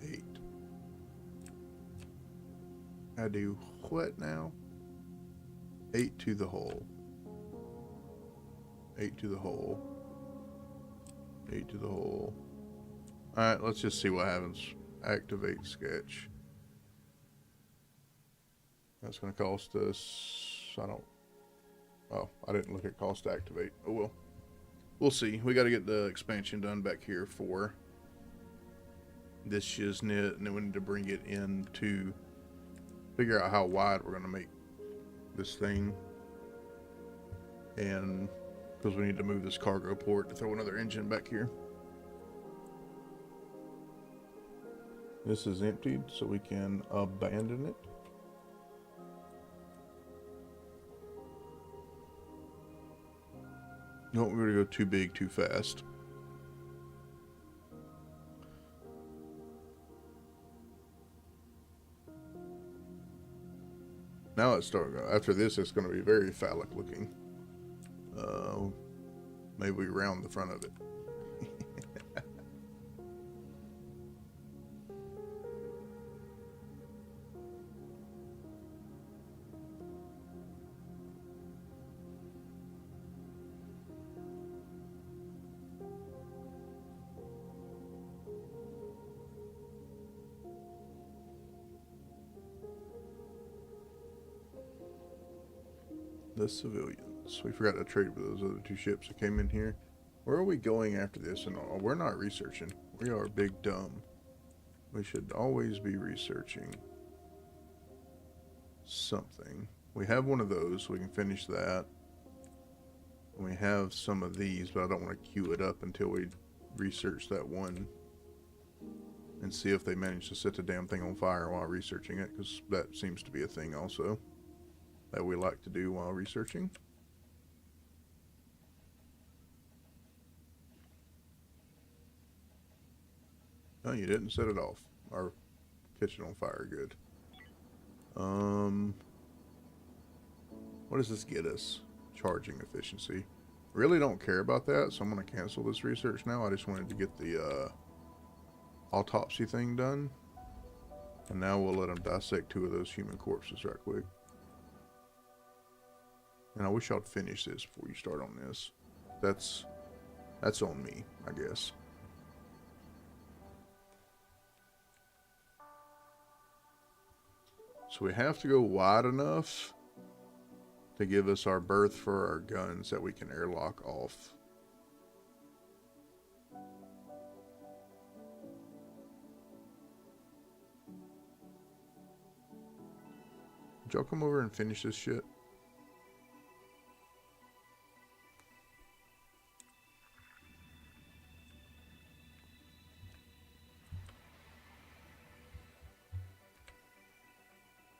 8. I do what now? 8 to the hole. 8 to the hole. 8 to the hole. Alright, let's just see what happens. Activate sketch. That's going to cost us, oh, I didn't look at cost to activate. Oh well. We'll see. We got to get the expansion done back here for this shiznit, and then we need to bring it in to figure out how wide we're going to make this thing. And because we need to move this cargo port to throw another engine back here. This is emptied, so we can abandon it. No, we're going to go too big, too fast. Now it's starting. After this, it's going to be very phallic looking. Maybe we round the front of it. The civilians. We forgot to trade with those other 2 ships that came in here. Where are we going after this? And we're not researching. We are big dumb. We should always be researching. something. We have one of those, so we can finish that. And we have some of these, but I don't want to queue it up until we research that one and see if they manage to set the damn thing on fire while researching it, because that seems to be a thing also that we like to do while researching. No, you didn't set it off. Our kitchen on fire, good. What does this get us? Charging efficiency. Really don't care about that, so I'm going to cancel this research now. I just wanted to get the autopsy thing done. And now we'll let them dissect 2 of those human corpses right quick. And I wish I'd finish this before you start on this. That's on me, I guess. So we have to go wide enough to give us our berth for our guns that we can airlock off. Would y'all come over and finish this shit?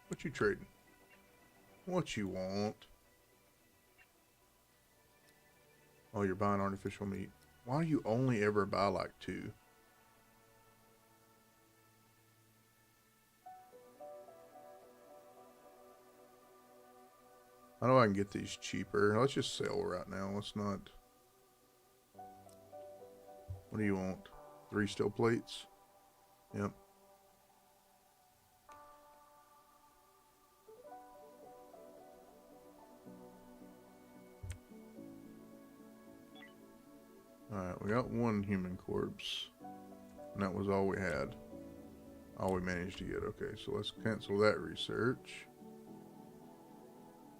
What you trading? What you want? Oh, you're buying artificial meat. Why do you only ever buy like 2? I know I can get these cheaper. Let's just sell right now. Let's not. What do you want? 3 steel plates? Yep. Alright, we got 1 human corpse. And that was all we had. All we managed to get. Okay, so let's cancel that research.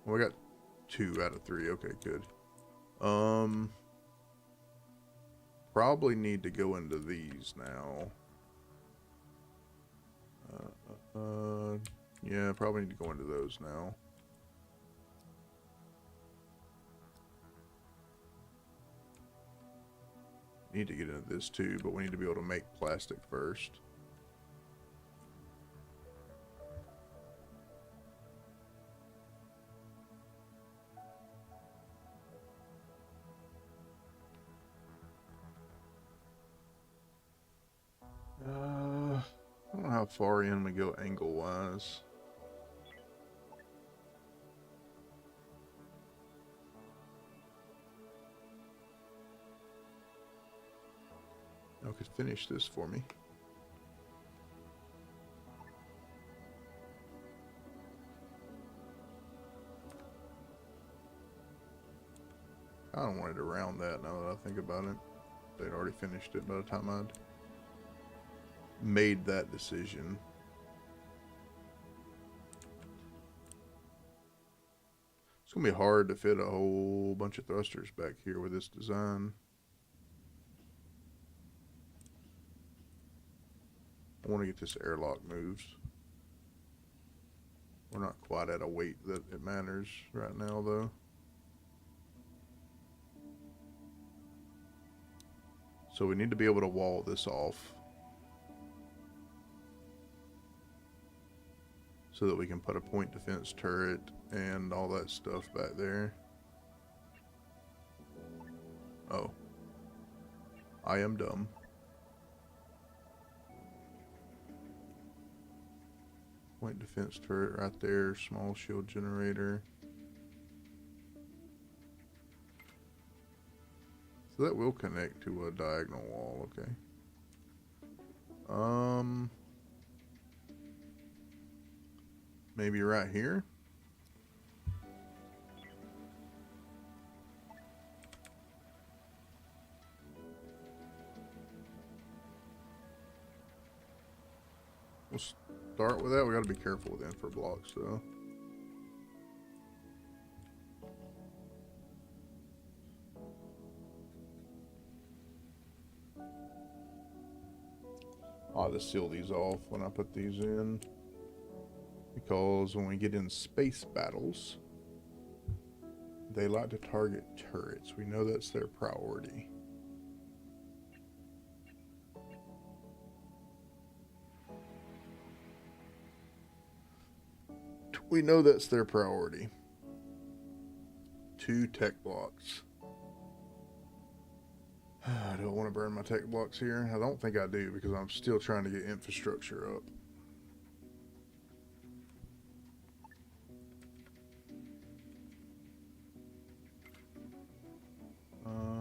Well, we got 2 out of 3. Okay, good. Probably need to go into these now. Yeah, probably need to go into those now. Need to get into this too, but we need to be able to make plastic first. I don't know how far in we go angle-wise. Y'all could finish this for me. I don't want it around that now that I think about it. They'd already finished it by the time I'd made that decision. It's gonna be hard to fit a whole bunch of thrusters back here with this design. I want to get this airlock moved. We're not quite at a weight that it matters right now though. So we need to be able to wall this off so that we can put a point defense turret and all that stuff back there. Oh. I am dumb. Point defense turret right there, small shield generator. So that will connect to a diagonal wall, okay. Maybe right here? We'll start with that. We gotta be careful with infra blocks though. I'll just seal these off when I put these in. We because when we get in space battles, they like to target turrets. We know that's their priority. We know that's their priority. 2 tech blocks. I don't want to burn my tech blocks here. I don't think I do because I'm still trying to get infrastructure up.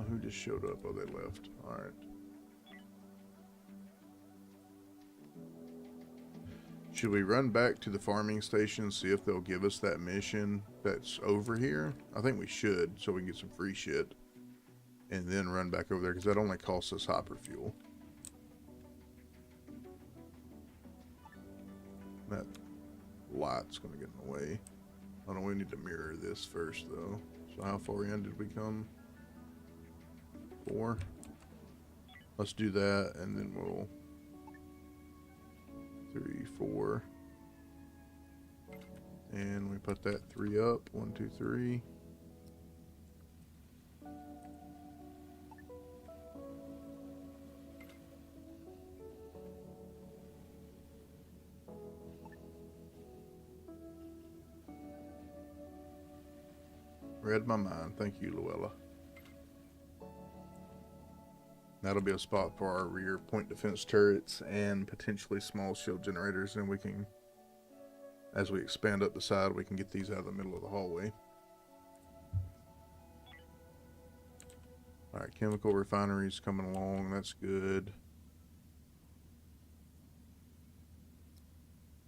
Who just showed up? Oh, they left. Alright. Should we run back to the farming station, see if they'll give us that mission that's over here? I think we should, so we can get some free shit. And then run back over there, because that only costs us hyper fuel. That light's going to get in the way. I don't. We need to mirror this first, though. So how far in did we come? 4. Let's do that, and then we'll 3, 4, and we put that 3 up. 1, 2, 3. Read my mind. Thank you, Luella. That'll be a spot for our rear point defense turrets and potentially small shield generators, and we can, as we expand up the side, we can get these out of the middle of the hallway. Alright, chemical refineries coming along, that's good.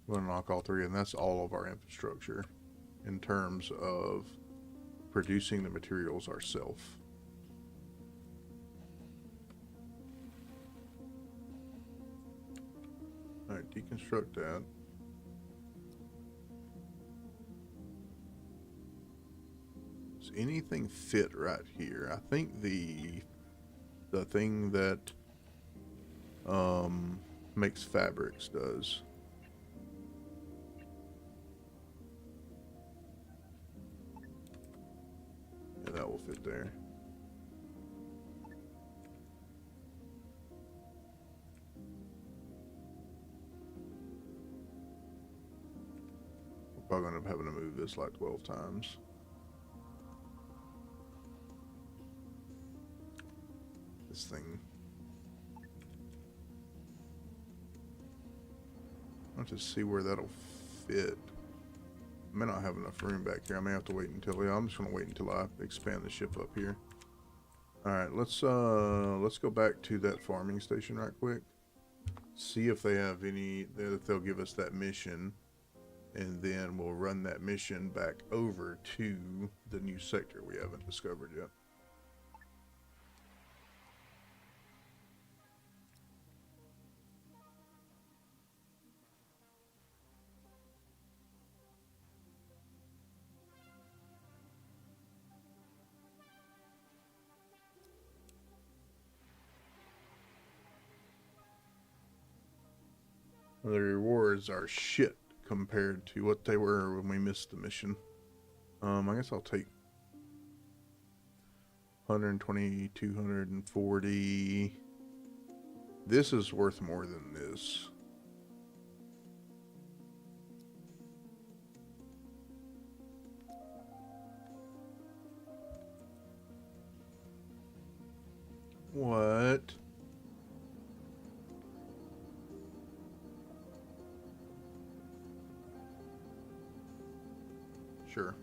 We're going to knock all 3, and that's all of our infrastructure in terms of producing the materials ourselves. Alright, deconstruct that. Does anything fit right here? I think the thing that makes fabrics does. Yeah, that will fit there. Probably gonna end up having to move this like 12 times. This thing. I'll just see where that'll fit. I may not have enough room back here. I may have to wait until, yeah, I'm just gonna wait until I expand the ship up here. Alright, let's go back to that farming station right quick. See if they have any, if they'll give us that mission. And then we'll run that mission back over to the new sector we haven't discovered yet. The rewards are shit compared to what they were when we missed the mission. I guess I'll take 120, 240. This is worth more than this. What? Sure.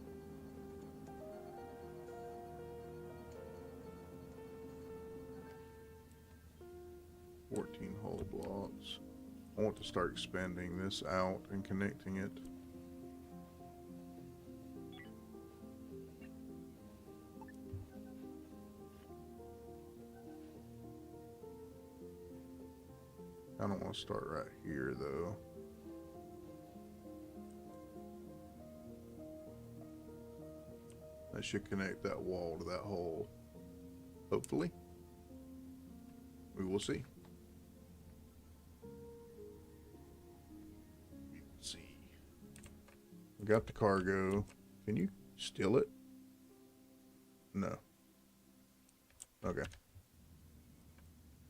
Hull blocks. I want to start expanding this out and connecting it. I don't want to start right here though. That should connect that wall to that hole. Hopefully. We will see. got the cargo. Can you steal it? No. Okay.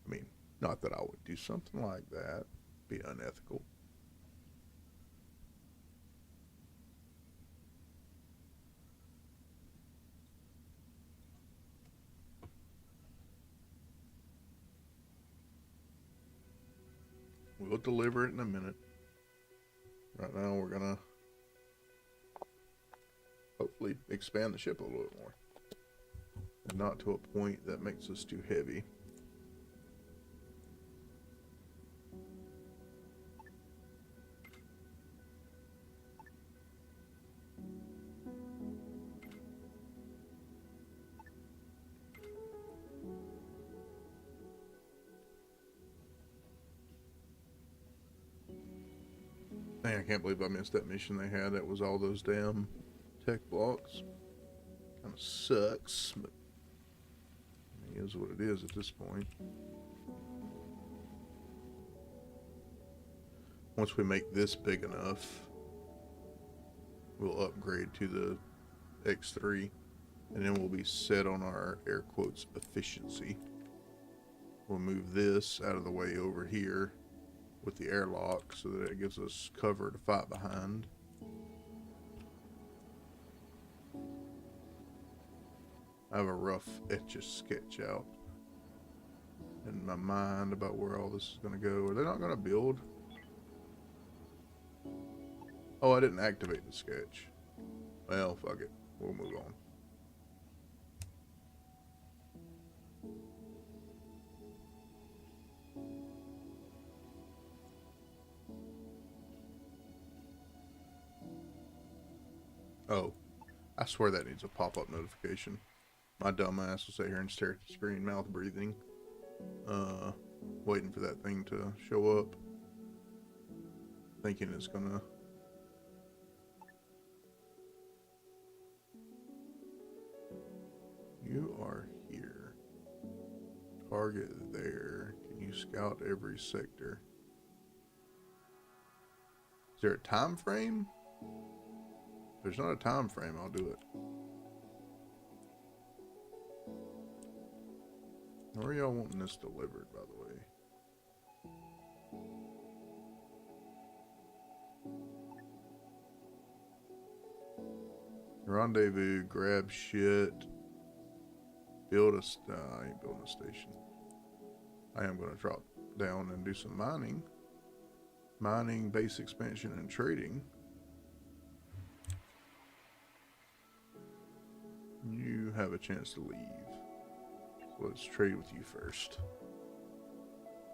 I mean, not that I would do something like that. Be unethical. We'll deliver it in a minute. Right now we're gonna hopefully expand the ship a little bit more. And not to a point that makes us too heavy. Dang, I can't believe I missed that mission they had. That was all those damn tech blocks. Kind of sucks, but it is what it is at this point. Once we make this big enough, we'll upgrade to the X3, and then we'll be set on our air quotes efficiency. We'll move this out of the way over here with the airlock so that it gives us cover to fight behind. I have a rough etch-a-sketch out in my mind about where all this is going to go. Are they not going to build? Oh, I didn't activate the sketch. Well, fuck it. We'll move on. Oh, I swear that needs a pop-up notification. My dumb ass will sit here and stare at the screen, mouth breathing, waiting for that thing to show up, thinking it's gonna. You are here. Target there. Can you scout every sector? Is there a time frame? If there's not a time frame, I'll do it. Where are y'all wanting this delivered, by the way? Rendezvous, grab shit, build a I ain't building a station. I am going to drop down and do some mining. Mining, base expansion, and trading. You have a chance to leave. So let's trade with you first.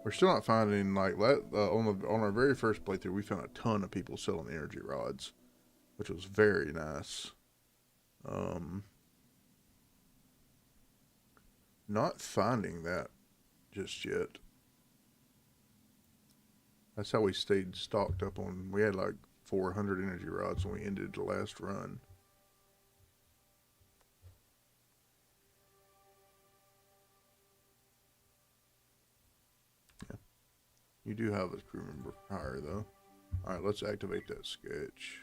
We're still not finding, like, on our very first playthrough, we found a ton of people selling energy rods, which was very nice. Not finding that just yet. That's how we stayed stocked up on. We had like 400 energy rods when we ended the last run. Yeah. You do have a crew member for hire though. Alright, let's activate that sketch.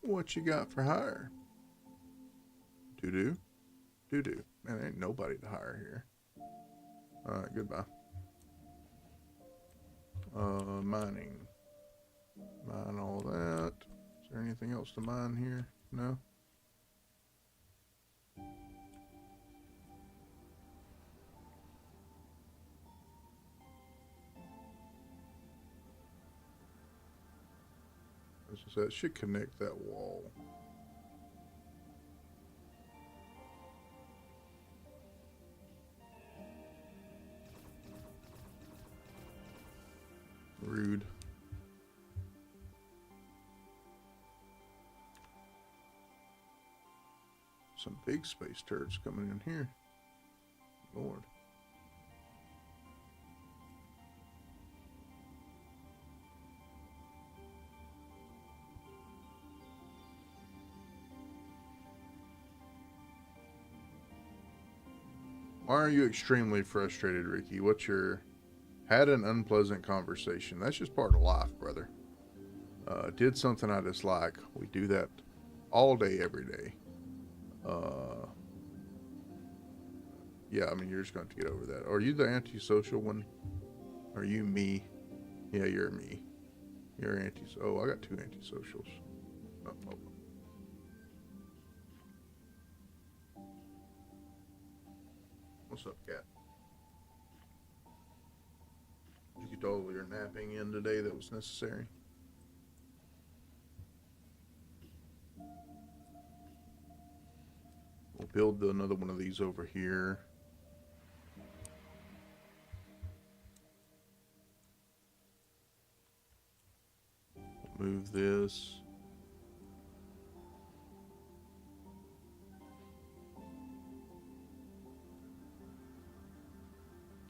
What you got for hire? Doo-doo? Doo-doo. Man, there ain't nobody to hire here. Alright, goodbye. Mining. Mine all that. Is there anything else to mine here? No? So that should connect that wall. Rude. Some big space turrets coming in here. Lord. Why are you extremely frustrated, Ricky? What's your... Had an unpleasant conversation. That's just part of life, brother. Did something I dislike. We do that all day, every day. Yeah, I mean, you're just going to get over that. Are you the antisocial one? Are you me? Yeah, you're me. You're Oh, I got two antisocials. Oh, hold on. What's up, cat? Did you get all your napping in today that was necessary? We'll build another one of these over here. Move this.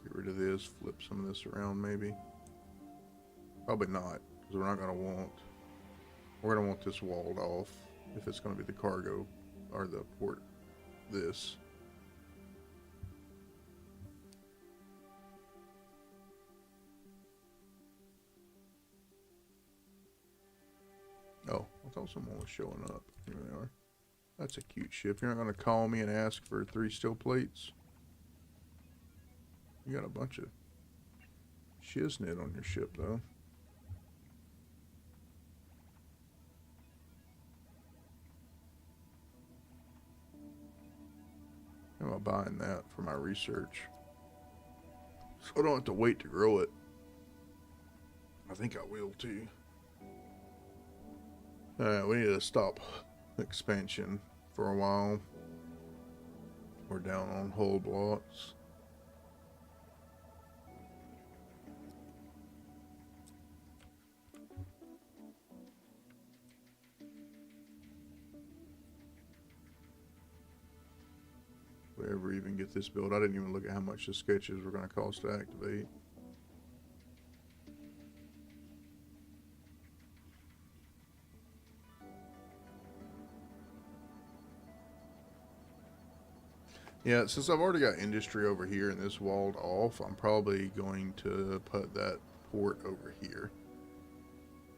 Get rid of this, flip some of this around maybe. Probably not, because we're going to want this walled off if it's going to be the cargo or the port. This. Oh, I thought someone was showing up. Here they are. That's a cute ship. You're not going to call me and ask for 3 steel plates? You got a bunch of shiznit on your ship, though. How am I buying that for my research? So I don't have to wait to grow it. I think I will, too. Alright, we need to stop expansion for a while. We're down on hull blocks. If we ever even get this built, I didn't even look at how much the sketches were going to cost to activate. Yeah, since I've already got industry over here and this walled off, I'm probably going to put that port over here.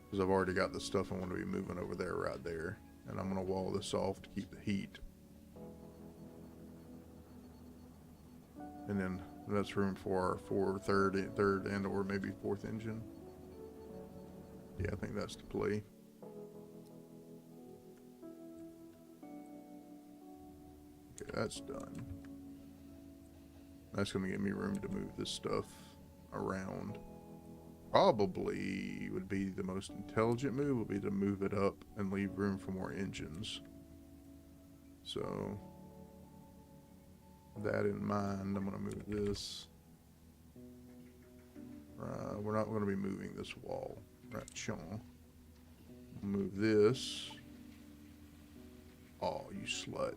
Because I've already got the stuff I want to be moving over there right there. And I'm going to wall this off to keep the heat. And then that's room for our third and or maybe 4th engine. Yeah, I think that's the play. Okay, that's done. That's going to give me room to move this stuff around. Probably would be the most intelligent move would be to move it up and leave room for more engines. So, that in mind, I'm going to move this. We're not going to be moving this wall. Right, Sean. Move this. Oh, you slut.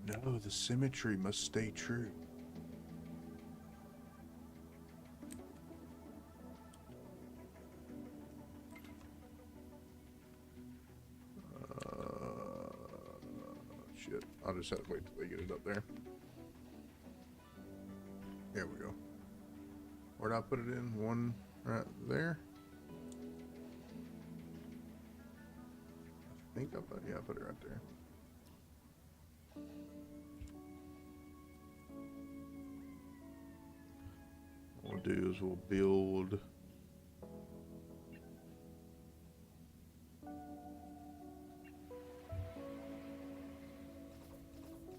No, the symmetry must stay true. Shit. I'll just have to wait till they get it up there. There we go. Where'd I put it in? One right there? I think I put it right there. What we'll do is we'll build...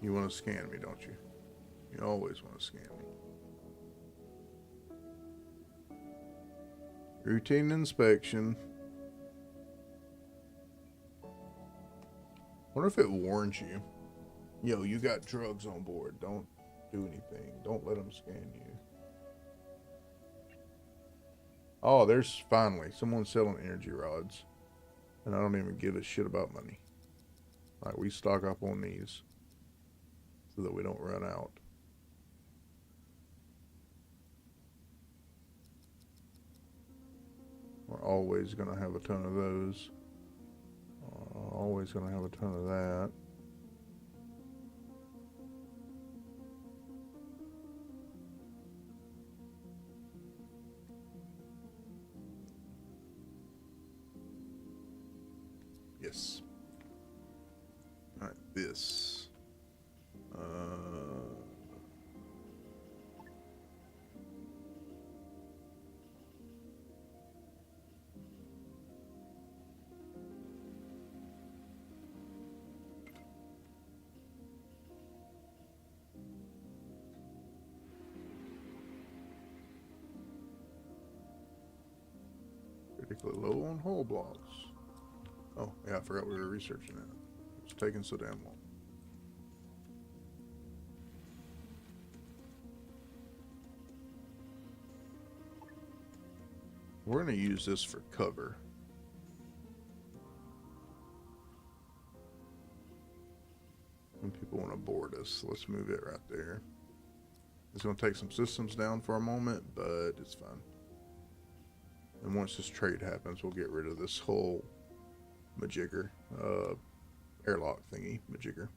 You want to scan me, don't you? You always want to scan me. Routine inspection. Wonder if it warns you. Yo, you got drugs on board. Don't do anything. Don't let them scan you. Oh, there's finally someone selling energy rods. And I don't even give a shit about money. Like, we stock up on these so that we don't run out. We're always going to have a ton of those. Always going to have a ton of that. this. All right, this. Critically low on hull blocks. Oh, yeah, I forgot we were researching that. It's taking so damn long. We're going to use this for cover. When people want to board us, so let's move it right there. It's going to take some systems down for a moment, but it's fine. And once this trade happens, we'll get rid of this whole majigger, airlock thingy, majigger.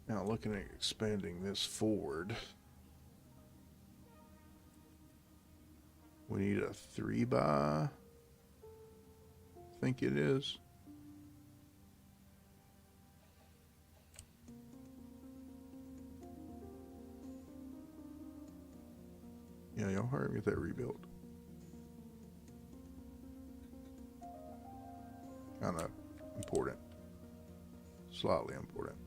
Now looking at expanding this forward, we need a 3x, I think it is. Yeah, y'all hurry up and get that rebuilt. Kind of important. Slightly important.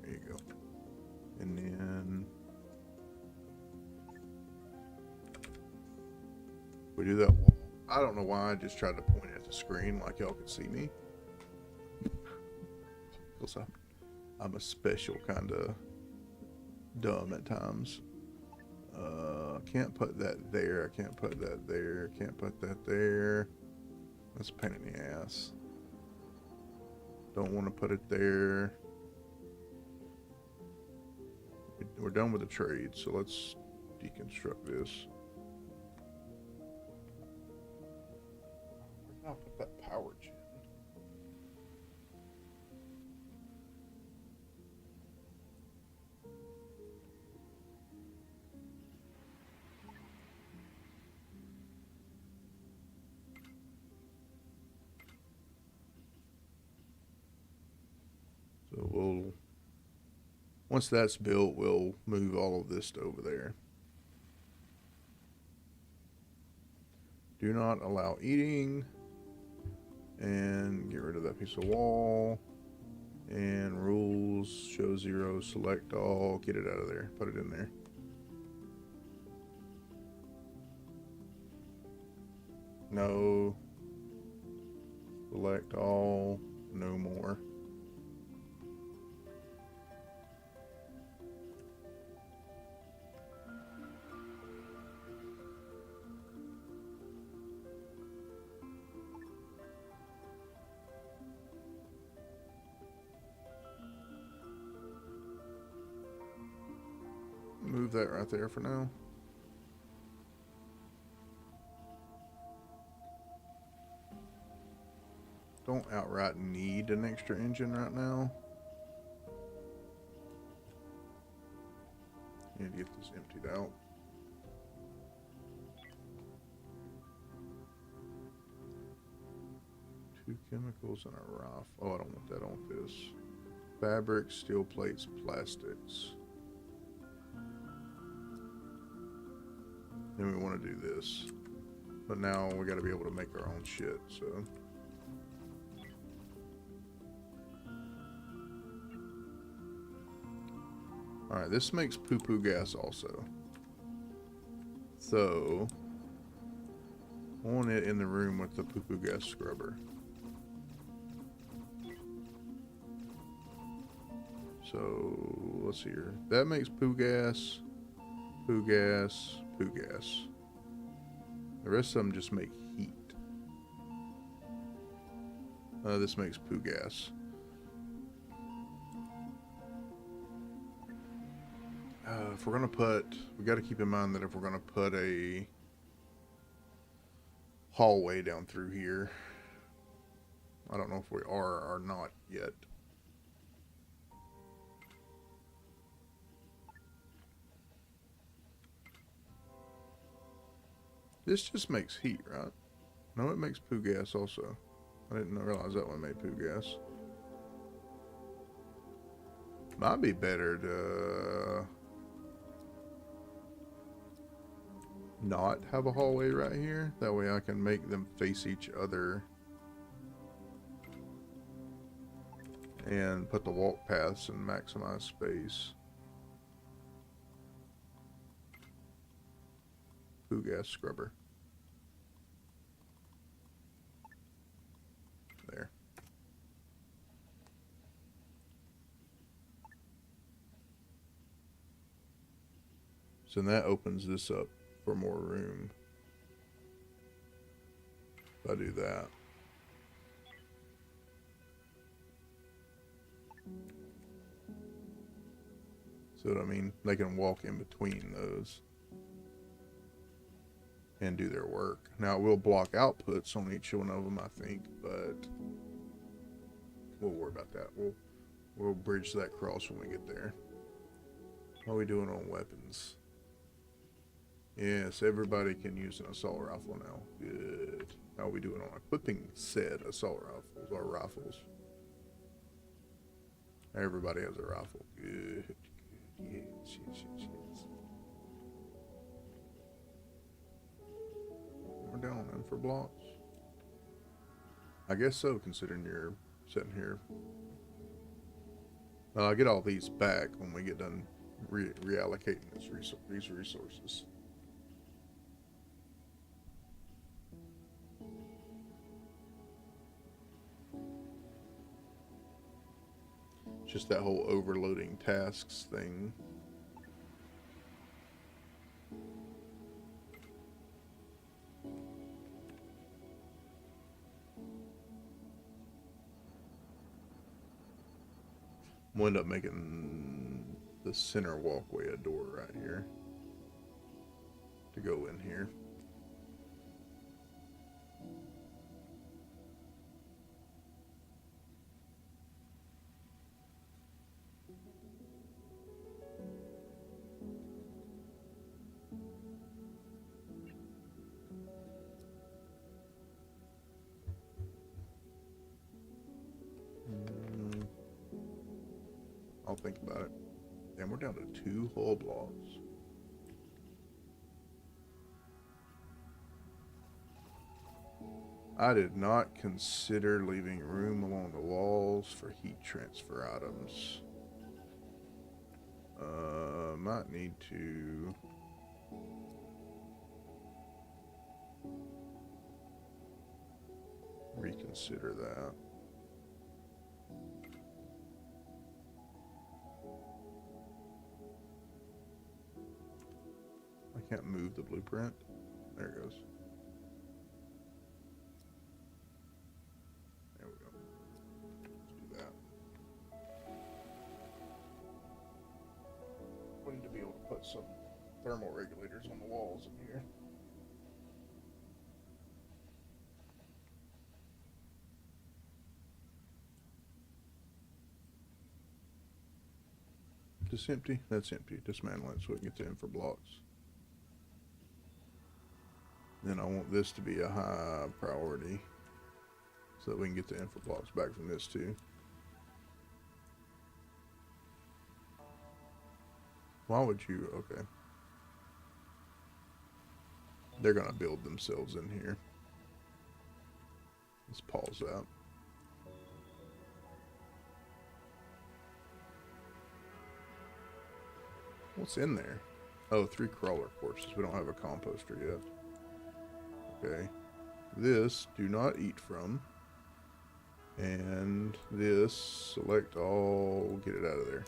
There you go. And then we do that wall. I don't know why I just tried to point at the screen like y'all could see me. Because I'm a special kind of dumb at times. Can't put that there. I can't put that there. Can't put that there. That's a pain in the ass. Don't want to put it there. We're done with the trade, so let's deconstruct this. Where can I put that power gen? So we'll, once that's built, we'll move all of this to over there. Do not allow eating. And get rid of that piece of wall. And rules, show 0, select all, get it out of there, put it in there. No. Select all, no more. Move that right there for now. Don't outright need an extra engine right now. Need to get this emptied out. Two chemicals and a rifle. Oh, I don't want that. I want this. Fabric, steel plates, plastics. Then we want to do this. But now we got to be able to make our own shit, so. Alright, this makes poo-poo gas also. So, I want it in the room with the poo-poo gas scrubber. So, let's see here. That makes poo gas, poo gas, poo gas. The rest of them just make heat. This makes poo gas. If we're gonna put, we got to keep in mind that if we're gonna put a hallway down through here, I don't know if we are or not yet. This just makes heat, right? No, it makes poo gas also. I didn't realize that one made poo gas. Might be better to not have a hallway right here. That way I can make them face each other. And put the walk paths and maximize space. Poo gas scrubber. There. So that opens this up for more room. If I do that. See what I mean? They can walk in between those and do their work. Now, it will block outputs on each one of them, I think, but we'll worry about that. We'll bridge that cross when we get there. How are we doing on weapons? Yes, everybody can use an assault rifle now. Good. How are we doing on equipping said assault rifles or rifles? Everybody has a rifle. Good. Yes. We're down then for blocks. I guess so, considering you're sitting here. I'll get all these back when we get done reallocating these resources. Just that whole overloading tasks thing. We'll end up making the center walkway a door right here to go in here. I'll think about it. And we're down to 2 whole blocks. I did not consider leaving room along the walls for heat transfer items. Might need to reconsider that. I can't move the blueprint. There it goes. There we go. Let's do that. We need to be able to put some thermal regulators on the walls in here. This empty? That's empty. Dismantle it so it gets in for blocks. Then I want this to be a high priority so that we can get the info blocks back from this too. Why would you? Okay. They're gonna build themselves in here. Let's pause that. What's in there? Oh, 3 crawler corpses. We don't have a composter yet. Okay. This, do not eat from. And this, select all, get it out of there.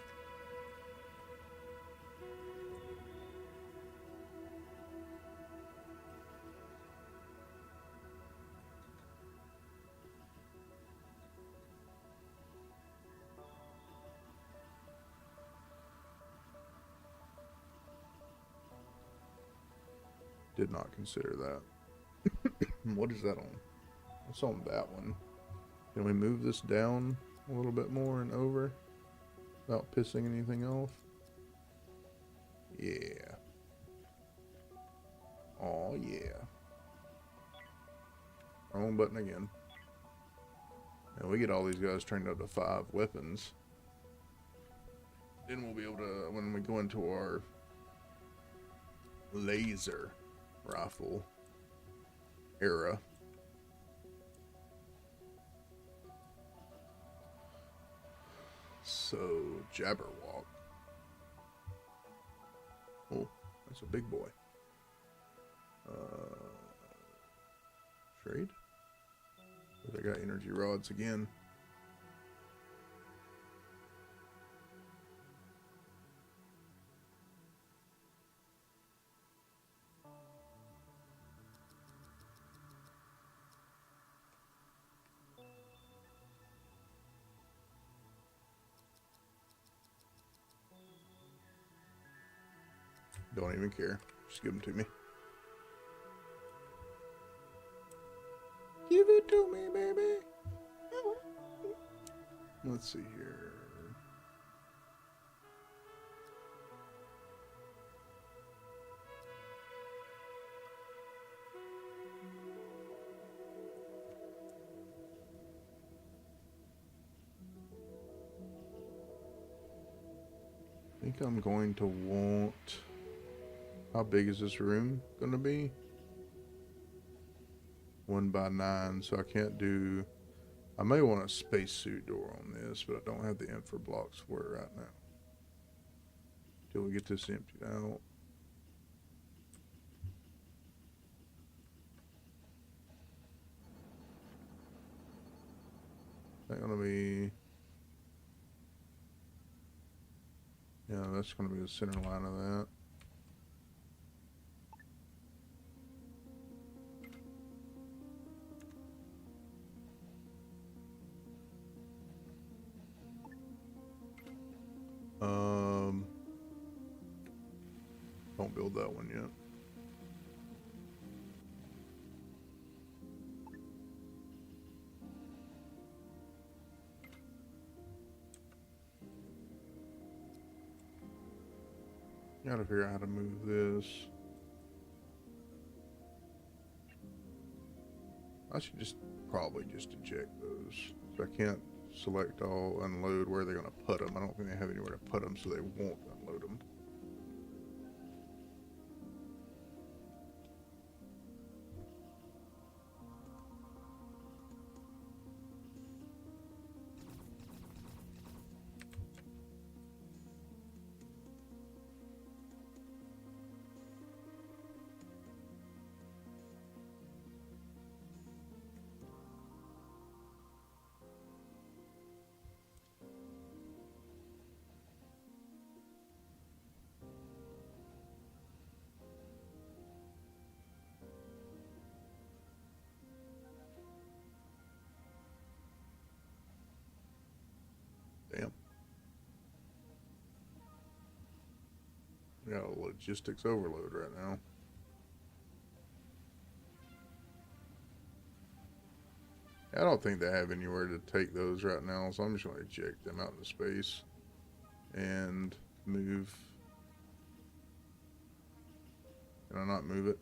Did not consider that. What is that on? What's on that one? Can we move this down a little bit more and over without pissing anything off? Yeah. Oh yeah. Wrong button again. And we get all these guys trained up to 5 weapons. Then we'll be able to, when we go into our laser rifle era. So, Jabberwock. Oh, that's a big boy. Trade? But I got energy rods again. Don't even care. Just give them to me. Give it to me, baby. Let's see here. I think I'm going to want... How big is this room going to be? 1 by 9, so I can't do... I may want a spacesuit door on this, but I don't have the infra blocks for it right now. Till we get this emptied out. That's going to be... Yeah, that's going to be the center line of that. Don't build that one yet. Gotta figure out how to move this. I should probably just eject those. So I can't select all, unload where they're gonna put them. I don't think they have anywhere to put them, so they won't unload them. Damn. We got a logistics overload right now. I don't think they have anywhere to take those right now, so I'm just going to eject them out into space and move. Can I not move it?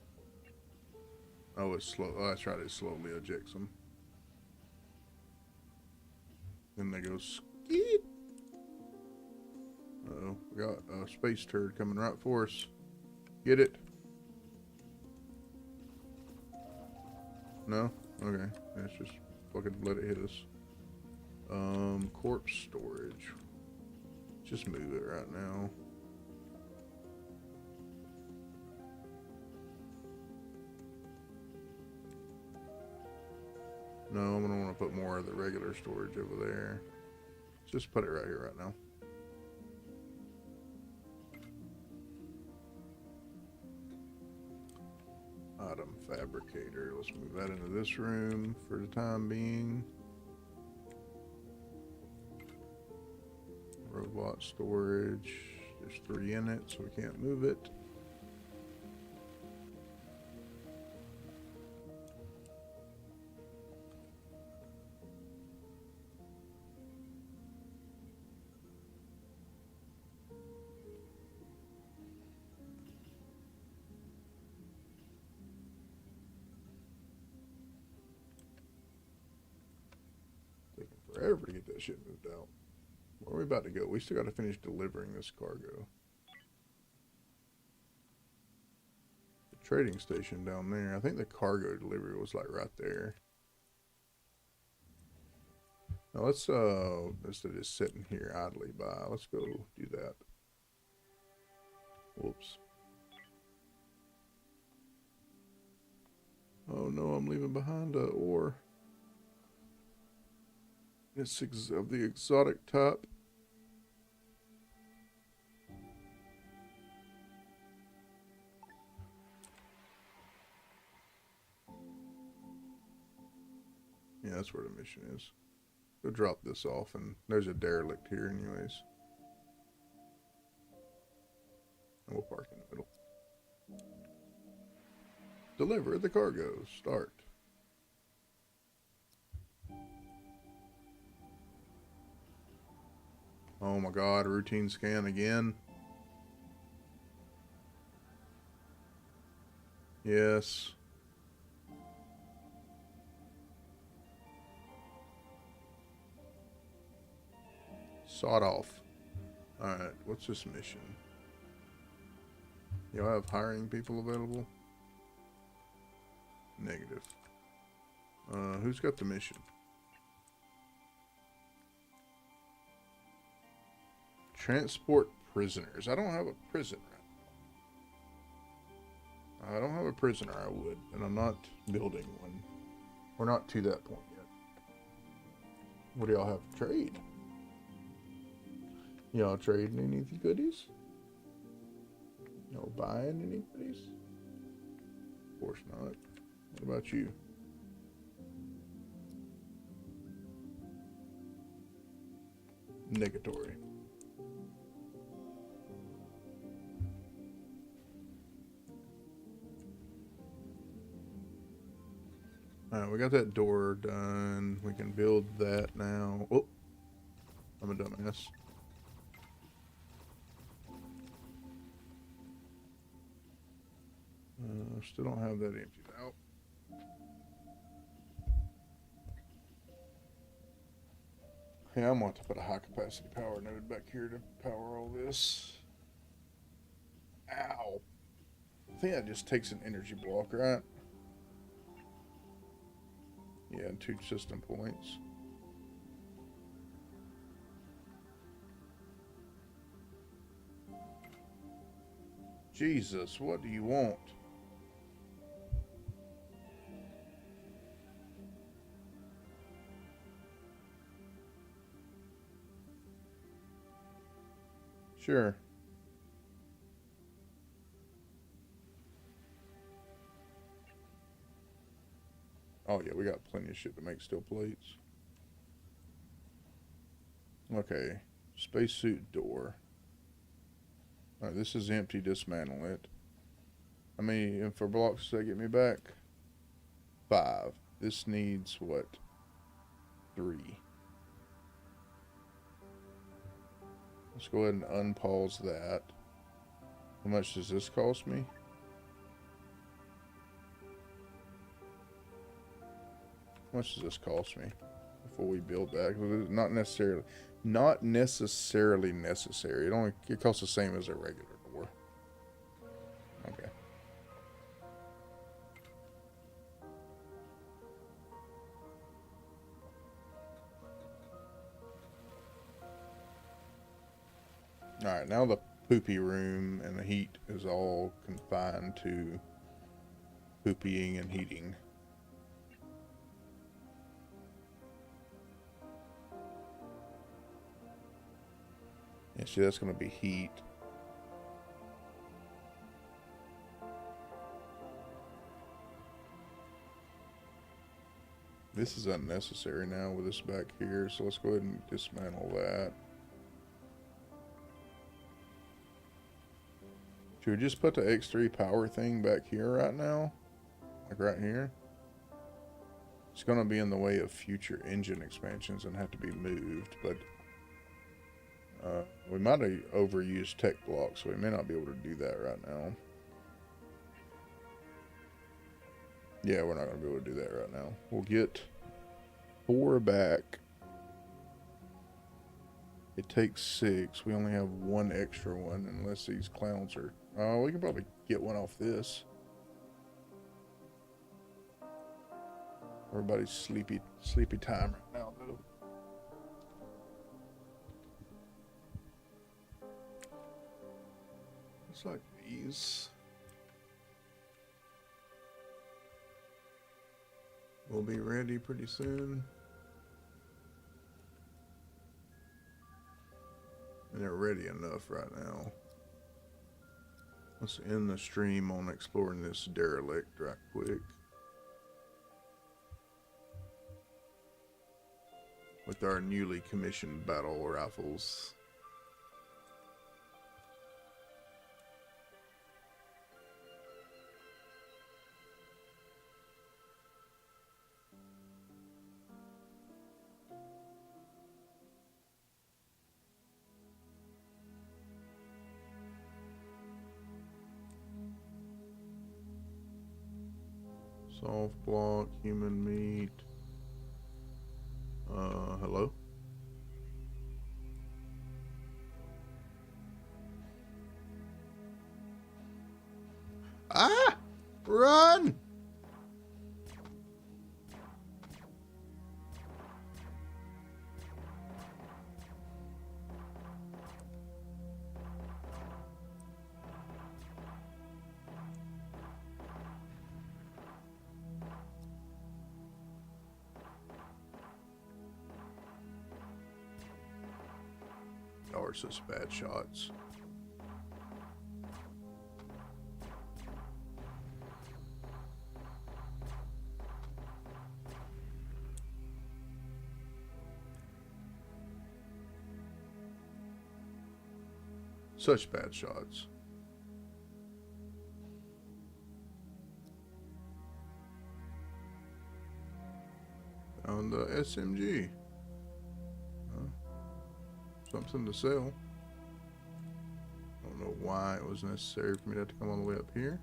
Oh, it's slow. Oh, that's right. It slowly ejects them. Then they go skeet. Uh-oh, we got a space turd coming right for us. Get it? No? Okay. Let's just fucking let it hit us. Corpse storage. Just move it right now. No, I'm gonna want to put more of the regular storage over there. Just put it right here right now. Item fabricator. Let's move that into this room for the time being. Robot storage. There's 3 in it, so we can't move it. forever to get that shit moved out. Where are we about to go? We still got to finish delivering this cargo. The trading station down there. I think the cargo delivery was like right there. Now let's instead of just sitting here idly by, let's go do that. Whoops. Oh no, I'm leaving behind a ore. It's of the exotic type. Yeah, that's where the mission is. Go drop this off, and there's a derelict here anyways. And we'll park in the middle. Deliver the cargo. Start. Oh my god, routine scan again. Yes. Sawed off. Alright, what's this mission? Y'all have hiring people available? Negative. Who's got the mission? Transport prisoners. I don't have a prisoner. I don't have a prisoner. I would, and I'm not building one. We're not to that point yet. What do y'all have to trade? Y'all trading any goodies? Y'all buying any goodies? Of course not. What about you? Negatory. Alright, we got that door done. We can build that now. Oh, I'm a dumbass. Still don't have that emptied out. Yeah, I'm going to put a high capacity power node back here to power all this. Ow. I think that just takes an energy block, right? Yeah, and 2 system points. Jesus, what do you want? Sure. Oh yeah, we got plenty of shit to make steel plates. Okay, spacesuit door. Alright, this is empty, dismantle it. How many info blocks does that get me back? 5. This needs what? 3. Let's go ahead and unpause that. How much does this cost me? How much does this cost me before we build that? Because it's not necessarily necessary. It costs the same as a regular door. Okay. Alright, now the poopy room and the heat is all confined to poopying and heating. Yeah, see, that's going to be heat. This is unnecessary now with this back here, so let's go ahead and dismantle that. Should we just put the X3 power thing back here right now? Like right here? It's going to be in the way of future engine expansions and have to be moved, but we might have overused tech blocks, so we may not be able to do that right now. Yeah, we're not going to be able to do that right now. We'll get 4 back It takes 6. We only have 1 extra one, unless these clowns are... Oh, we can probably get one off this. Everybody's sleepy time right now, though. Looks like these will be ready pretty soon. And they're ready enough right now. Let's end the stream on exploring this derelict right quick. With our newly commissioned battle rifles. Soft block, human meat. Hello? Ah! Run! Y'all are such bad shots. Such bad shots. On the SMG. Something to sell. I don't know why it was necessary for me to have to come all the way up here.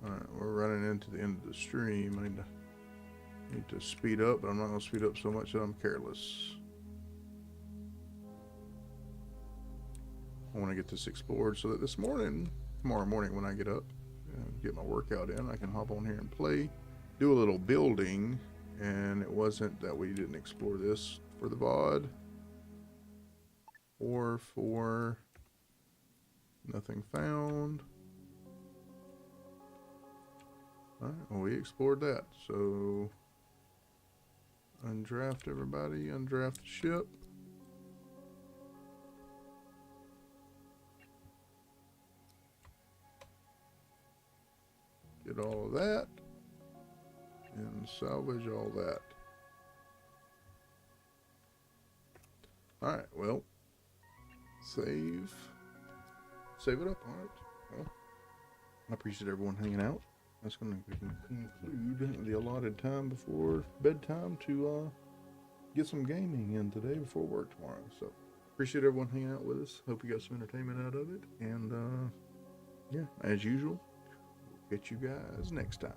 Alright, we're running into the end of the stream. I need to speed up, but I'm not going to speed up so much that I'm careless. I want to get this explored so that tomorrow morning when I get up, get my workout in, I can hop on here and play, do a little building, and it wasn't that we didn't explore this for the VOD. Or for nothing found. Alright, well, we explored that. So, undraft everybody, undraft the ship. Get all of that. And salvage all that. Alright, well. Save it up. All right. Well, I appreciate everyone hanging out. That's going to conclude the allotted time before bedtime to get some gaming in today before work tomorrow. So appreciate everyone hanging out with us. Hope you got some entertainment out of it. And yeah, as usual, we'll catch you guys next time.